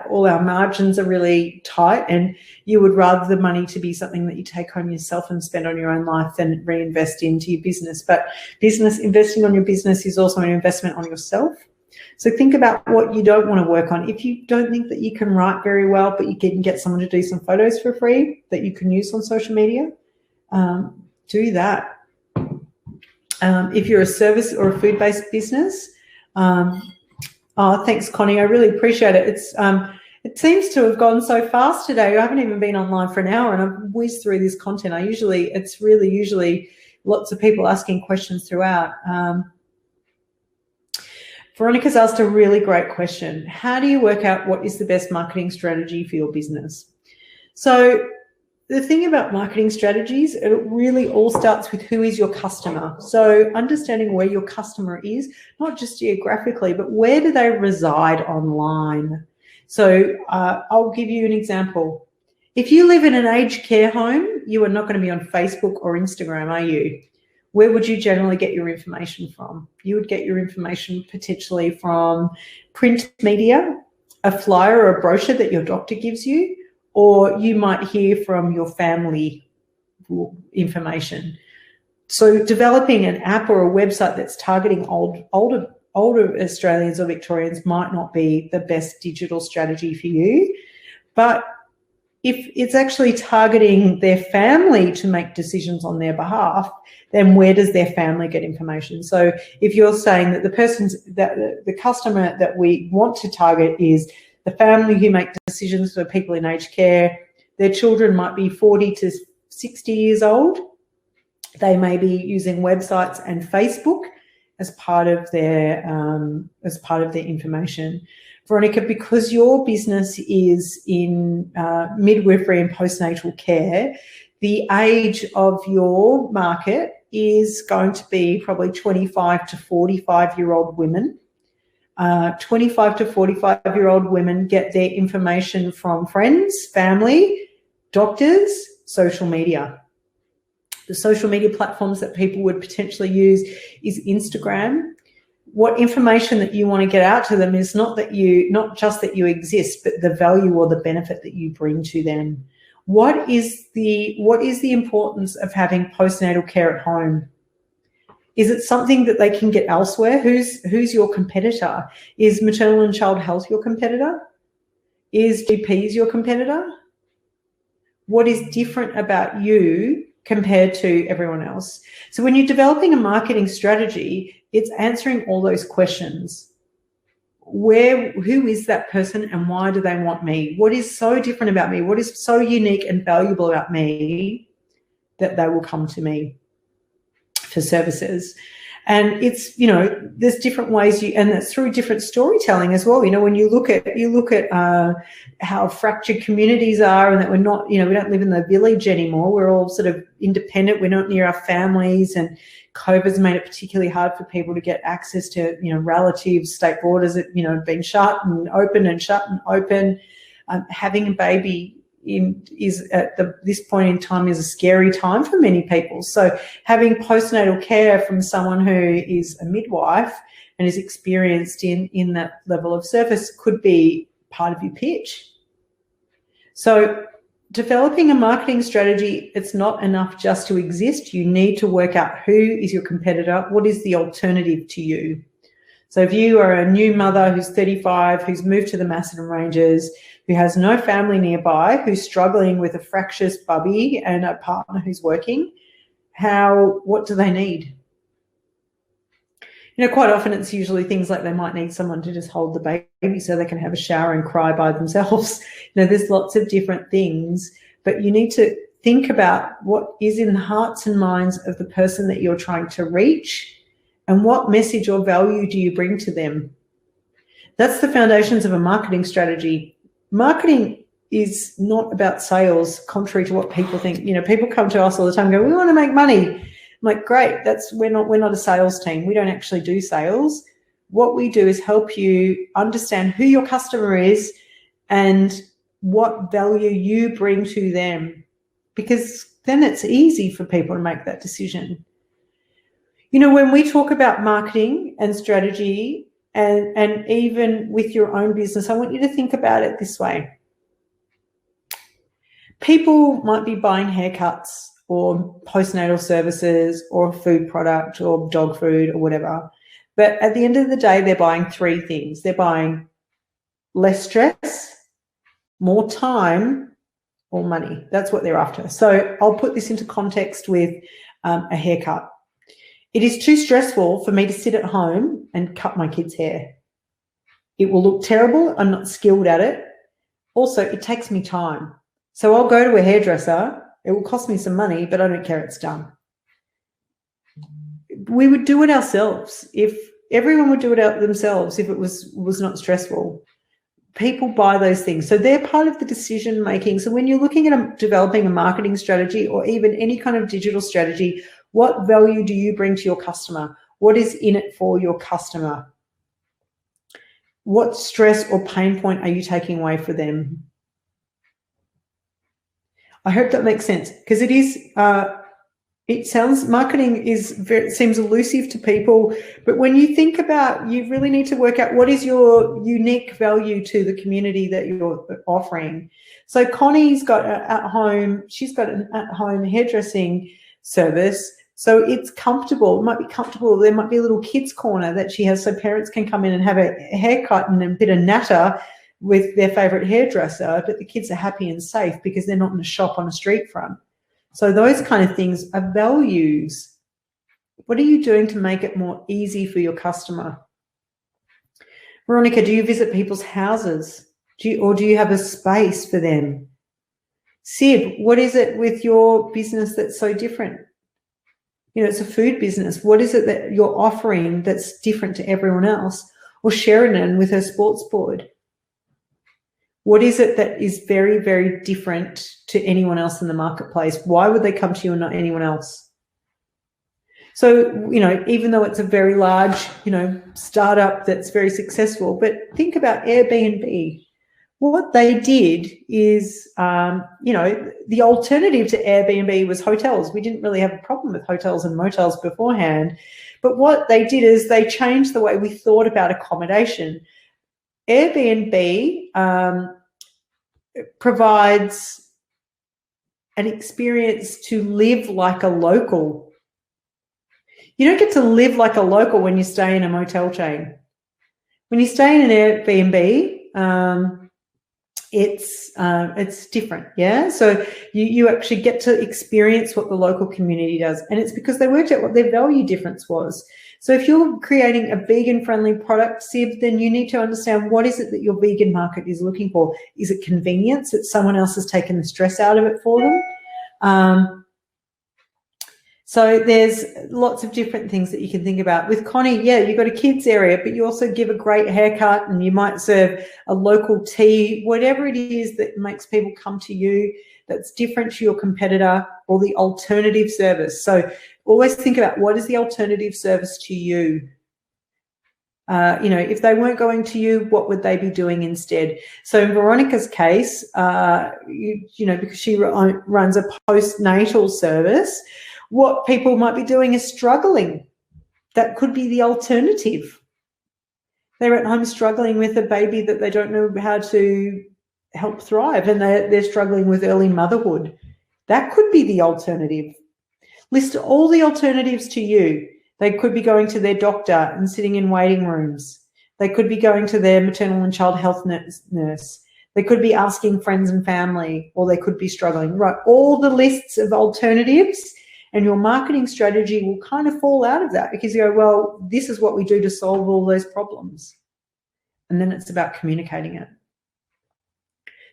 All our margins are really tight, and you would rather the money to be something that you take home yourself and spend on your own life than reinvest into your business. But investing on your business is also an investment on yourself. So think about what you don't want to work on. If you don't think that you can write very well, but you can get someone to do some photos for free that you can use on social media, do that. If you're a service or a food-based business, thanks, Connie. I really appreciate it. It seems to have gone so fast today. I haven't even been online for an hour, and I've whizzed through this content. It's really usually lots of people asking questions throughout. Veronica's asked a really great question. How do you work out what is the best marketing strategy for your business? So the thing about marketing strategies, it really all starts with who is your customer. So understanding where your customer is, not just geographically, but where do they reside online? So I'll give you an example. If you live in an aged care home, you are not going to be on Facebook or Instagram, are you? Where would you generally get your information from? You would get your information potentially from print media, a flyer or a brochure that your doctor gives you, or you might hear from your family information. So developing an app or a website that's targeting older Australians or Victorians might not be the best digital strategy for you. But if it's actually targeting their family to make decisions on their behalf, then where does their family get information? So if you're saying that the customer that we want to target is the family who make decisions for people in aged care, their children might be 40 to 60 years old. They may be using websites and Facebook as part of their information. Veronica, because your business is in midwifery and postnatal care, the age of your market is going to be probably 25 to 45-year-old women. 25 to 45-year-old women get their information from friends, family, doctors, social media. The social media platforms that people would potentially use is Instagram. What information that you want to get out to them is not just that you exist, but the value or the benefit that you bring to them. What is the importance of having postnatal care at home? Is it something that they can get elsewhere? Who's your competitor? Is maternal and child health your competitor? Is GPs your competitor? What is different about you compared to everyone else? So when you're developing a marketing strategy, it's answering all those questions. Who is that person and why do they want me? What is so different about me? What is so unique and valuable about me that they will come to me for services? And it's, there's different ways and it's through different storytelling as well. When you look at how fractured communities are, and that we're not, we don't live in the village anymore. We're all sort of independent. We're not near our families, and COVID's made it particularly hard for people to get access to, relatives. State borders have, been shut and open and shut and open. Having a baby is at this point in time is a scary time for many people. So having postnatal care from someone who is a midwife and is experienced in that level of service could be part of your pitch. So developing a marketing strategy, it's not enough just to exist. You need to work out who is your competitor, what is the alternative to you. So if you are a new mother who's 35, who's moved to the Macedon Ranges, who has no family nearby, who's struggling with a fractious bubby and a partner who's working, what do they need? Quite often it's usually things like they might need someone to just hold the baby so they can have a shower and cry by themselves. There's lots of different things, but you need to think about what is in the hearts and minds of the person that you're trying to reach, and what message or value do you bring to them? That's the foundations of a marketing strategy. Marketing is not about sales, contrary to what people think. People come to us all the time and go, we want to make money. I'm like, great, we're not a sales team. We don't actually do sales. What we do is help you understand who your customer is and what value you bring to them, because then it's easy for people to make that decision. When we talk about marketing and strategy, and even with your own business, I want you to think about it this way. People might be buying haircuts or postnatal services or a food product or dog food or whatever. But at the end of the day, they're buying three things. They're buying less stress, more time, or money. That's what they're after. So I'll put this into context with a haircut. It is too stressful for me to sit at home and cut my kid's hair. It will look terrible. I'm not skilled at it. Also, it takes me time. So I'll go to a hairdresser. It will cost me some money, but I don't care, it's done. We would do it ourselves. If everyone would do it out themselves, if it was not stressful. People buy those things. So they're part of the decision making. So when you're looking at developing a marketing strategy or even any kind of digital strategy, what value do you bring to your customer? What is in it for your customer? What stress or pain point are you taking away for them? I hope that makes sense, because it is marketing seems elusive to people, but when you think about, you really need to work out what is your unique value to the community that you're offering. So Connie's got she's got an at-home hairdressing service. So it's comfortable. It might be comfortable. There might be a little kids corner that she has so parents can come in and have a haircut and a bit of natter with their favorite hairdresser, but the kids are happy and safe because they're not in a shop on a street front. So those kind of things are values. What are you doing to make it more easy for your customer? Veronica, do you visit people's houses? Or do you have a space for them? Sib, what is it with your business that's so different? You know, it's a food business. What is it that you're offering that's different to everyone else? Or Sheridan with her sports board. What is it that is very, very different to anyone else in the marketplace? Why would they come to you and not anyone else? So, you know, even though it's a very large, you know, startup that's very successful, but think about Airbnb. What they did is, you know, the alternative to Airbnb was hotels. We didn't really have a problem with hotels and motels beforehand. But what they did is they changed the way we thought about accommodation. Airbnb provides an experience to live like a local. You don't get to live like a local when you stay in a motel chain. When you stay in an Airbnb, it's different, yeah? So you actually get to experience what the local community does, and it's because they worked out what their value difference was. So if you're creating a vegan-friendly product, Sib, then you need to understand what is it that your vegan market is looking for. Is it convenience, that someone else has taken the stress out of it for them? So there's lots of different things that you can think about. With Connie, yeah, you've got a kids area, but you also give a great haircut and you might serve a local tea, whatever it is that makes people come to you that's different to your competitor or the alternative service. So always think about what is the alternative service to you. You know, if they weren't going to you, what would they be doing instead? So in Veronica's case, you know, because she runs a postnatal service, what people might be doing is struggling. That could be the alternative. They're at home struggling with a baby that they don't know how to help thrive, and they're struggling with early motherhood. That could be the alternative. List all the alternatives to you. They could be going to their doctor and sitting in waiting rooms. They could be going to their maternal and child health nurse. They could be asking friends and family, or they could be struggling. Right, all the lists of alternatives, and your marketing strategy will kind of fall out of that because you go, well, this is what we do to solve all those problems. And then it's about communicating it.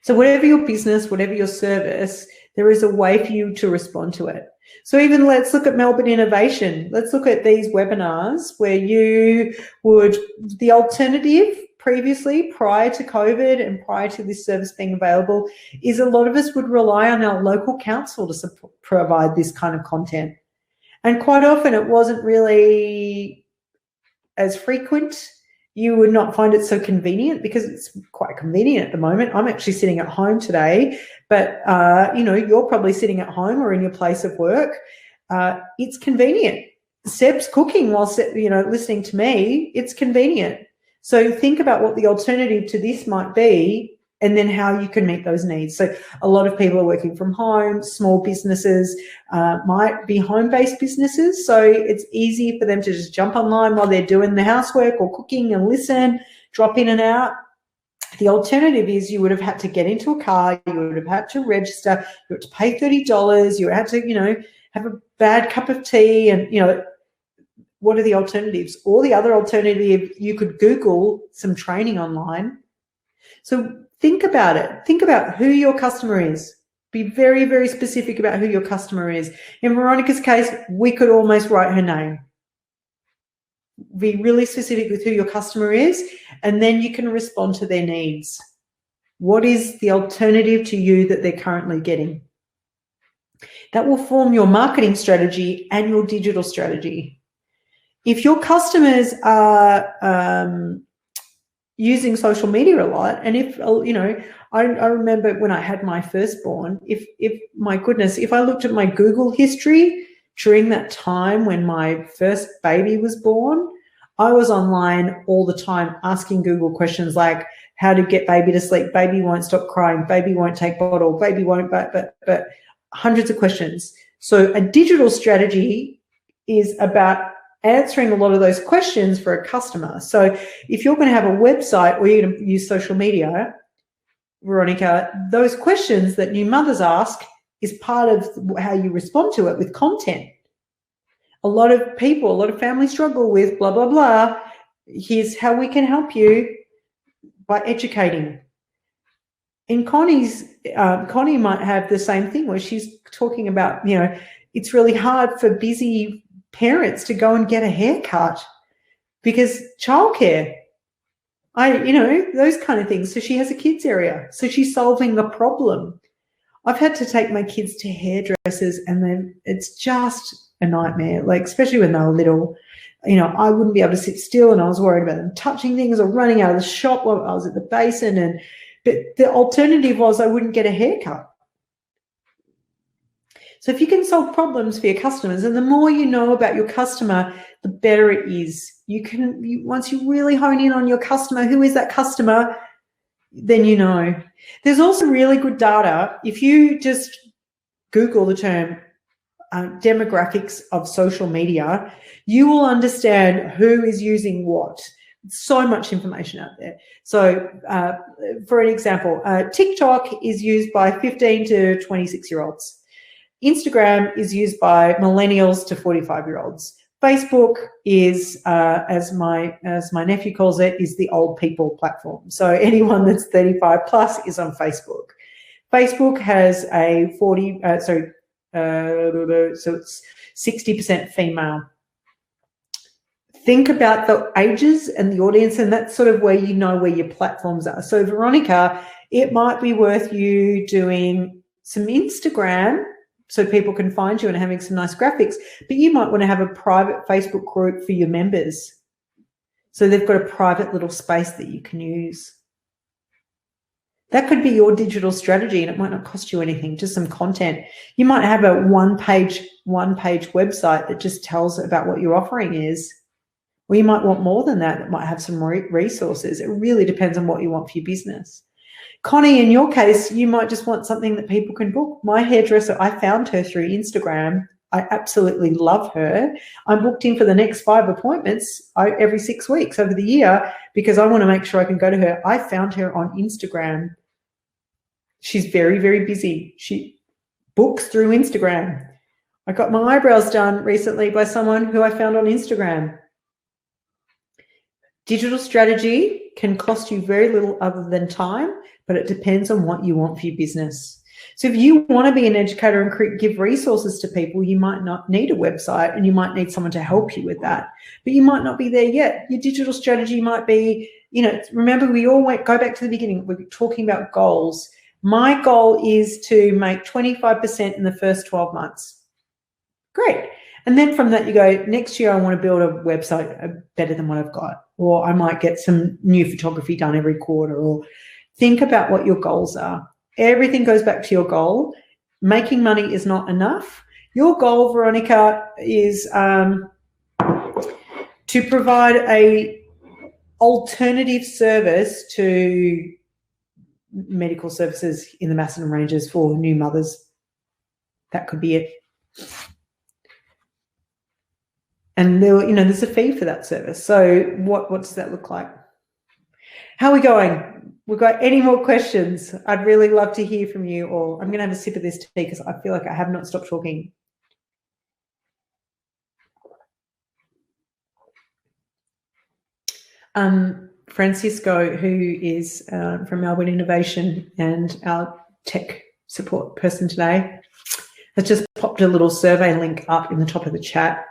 So whatever your business, whatever your service, there is a way for you to respond to it. So even let's look at Melbourne Innovation. Let's look at these webinars where you would, the alternative previously, prior to COVID and prior to this service being available, is a lot of us would rely on our local council to provide this kind of content. And quite often it wasn't really as frequent. You would not find it so convenient because it's quite convenient at the moment. I'm actually sitting at home today, but you know, you're probably sitting at home or in your place of work. It's convenient. Seb's cooking while, you know, listening to me. It's convenient. So think about what the alternative to this might be and then how you can meet those needs. So a lot of people are working from home. Small businesses might be home-based businesses. So it's easy for them to just jump online while they're doing the housework or cooking and listen, drop in and out. The alternative is you would have had to get into a car, you would have had to register, you had to pay $30, you had to, you know, have a bad cup of tea and, you know, what are the alternatives? Or the other alternative, you could Google some training online. So think about it. Think about who your customer is. Be very, very specific about who your customer is. In Veronica's case, we could almost write her name. Be really specific with who your customer is, and then you can respond to their needs. What is the alternative to you that they're currently getting? That will form your marketing strategy and your digital strategy. If your customers are using social media a lot, and if, you know, I remember when I had my firstborn, if my goodness, if I looked at my Google history, during that time when my first baby was born, I was online all the time asking Google questions like how to get baby to sleep, baby won't stop crying, baby won't take bottle, baby won't, but hundreds of questions. So a digital strategy is about answering a lot of those questions for a customer. So if you're going to have a website or you're going to use social media, Veronica, those questions that new mothers ask is part of how you respond to it with content. A lot of people, a lot of families struggle with blah, blah, blah. Here's how we can help you by educating. And Connie might have the same thing where she's talking about, it's really hard for busy parents to go and get a haircut because childcare, those kind of things. So she has a kids area. So she's solving the problem. I've had to take my kids to hairdressers and then it's just a nightmare, like especially when they were little. I wouldn't be able to sit still and I was worried about them touching things or running out of the shop while I was at the basin. But the alternative was I wouldn't get a haircut. So if you can solve problems for your customers, and the more you know about your customer, the better it is. Once you really hone in on your customer, who is that customer, then you know. There's also really good data. If you just Google the term demographics of social media, you will understand who is using what. So much information out there. So for an example, TikTok is used by 15 to 26-year-olds. Instagram is used by millennials to 45-year-olds. Facebook is, as my nephew calls it, is the old people platform. So anyone that's 35 plus is on Facebook. Facebook has a so it's 60% female. Think about the ages and the audience, and that's sort of where you know where your platforms are. So Veronica, it might be worth you doing some Instagram so people can find you and having some nice graphics, but you might want to have a private Facebook group for your members. So they've got a private little space that you can use. That could be your digital strategy, and it might not cost you anything, just some content. You might have a one-page website that just tells about what your offering is. Or you might want more than that. It might have some resources. It really depends on what you want for your business. Connie, in your case, you might just want something that people can book. My hairdresser, I found her through Instagram. I absolutely love her. I'm booked in for the next 5 appointments every 6 weeks over the year because I want to make sure I can go to her. I found her on Instagram. She's very, very busy. She books through Instagram. I got my eyebrows done recently by someone who I found on Instagram. Digital strategy can cost you very little other than time, but it depends on what you want for your business. So if you want to be an educator and give resources to people, you might not need a website and you might need someone to help you with that, but you might not be there yet. Your digital strategy might be, remember we all go back to the beginning. We're talking about goals. My goal is to make 25% in the first 12 months. Great. And then from that you go, next year I want to build a website better than what I've got, or I might get some new photography done every quarter, or think about what your goals are. Everything goes back to your goal. Making money is not enough. Your goal, Veronica, is to provide a alternative service to medical services in the Macedon Ranges for new mothers. That could be it. And there's a fee for that service. So what does that look like? How are we going? We've got any more questions? I'd really love to hear from you all. I'm going to have a sip of this tea because I feel like I have not stopped talking. Francisco, who is from Melbourne Innovation and our tech support person today, has just popped a little survey link up in the top of the chat.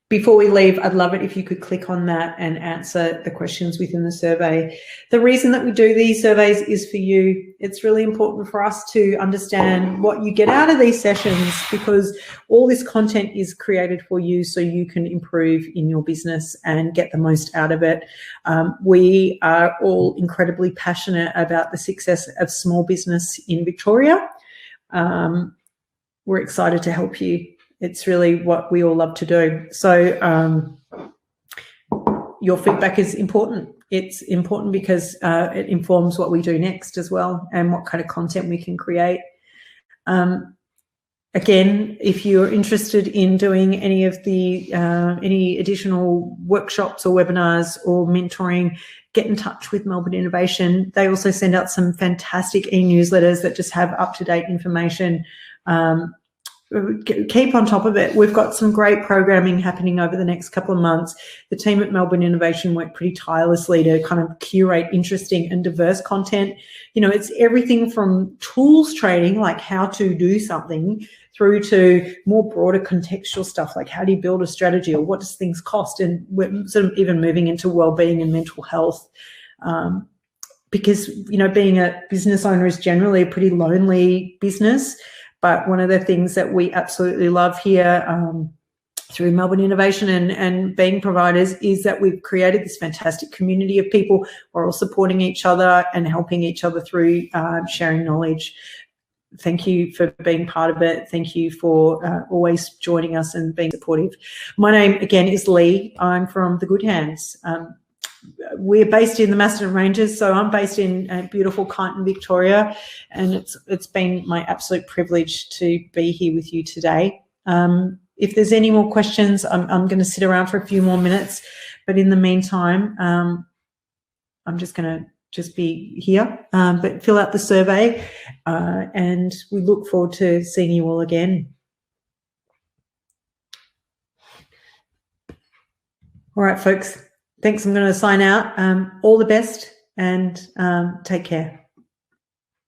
Before we leave, I'd love it if you could click on that and answer the questions within the survey. The reason that we do these surveys is for you. It's really important for us to understand what you get out of these sessions, because all this content is created for you so you can improve in your business and get the most out of it. We are all incredibly passionate about the success of small business in Victoria. We're excited to help you. it's really what we all love to do. So your feedback is important. It's important because it informs what we do next as well, and what kind of content we can create. Again, if you're interested in doing any of the any additional workshops or webinars or mentoring, get in touch with Melbourne Innovation. They also send out some fantastic e-newsletters that just have up-to-date information. Keep on top of it. We've got some great programming happening over the next couple of months. The team at Melbourne Innovation work pretty tirelessly to kind of curate interesting and diverse content. You know, it's everything from tools training, like how to do something, through to more broader contextual stuff, like how do you build a strategy, or what does things cost? And we're sort of even moving into well-being and mental health. Because, you know, being a business owner is generally a pretty lonely business. But one of the things that we absolutely love here through Melbourne Innovation and being providers is that we've created this fantastic community of people. We're all supporting each other and helping each other through sharing knowledge. Thank you for being part of it. Thank you for always joining us and being supportive. My name, again, is Lee. I'm from the Good Hands. We're based in the Macedon Ranges, so I'm based in beautiful Kyneton, Victoria, and it's been my absolute privilege to be here with you today. If there's any more questions, I'm going to sit around for a few more minutes, but in the meantime, I'm just going to be here, but fill out the survey, and we look forward to seeing you all again. All right, folks. Thanks. I'm going to sign out. All the best, and take care.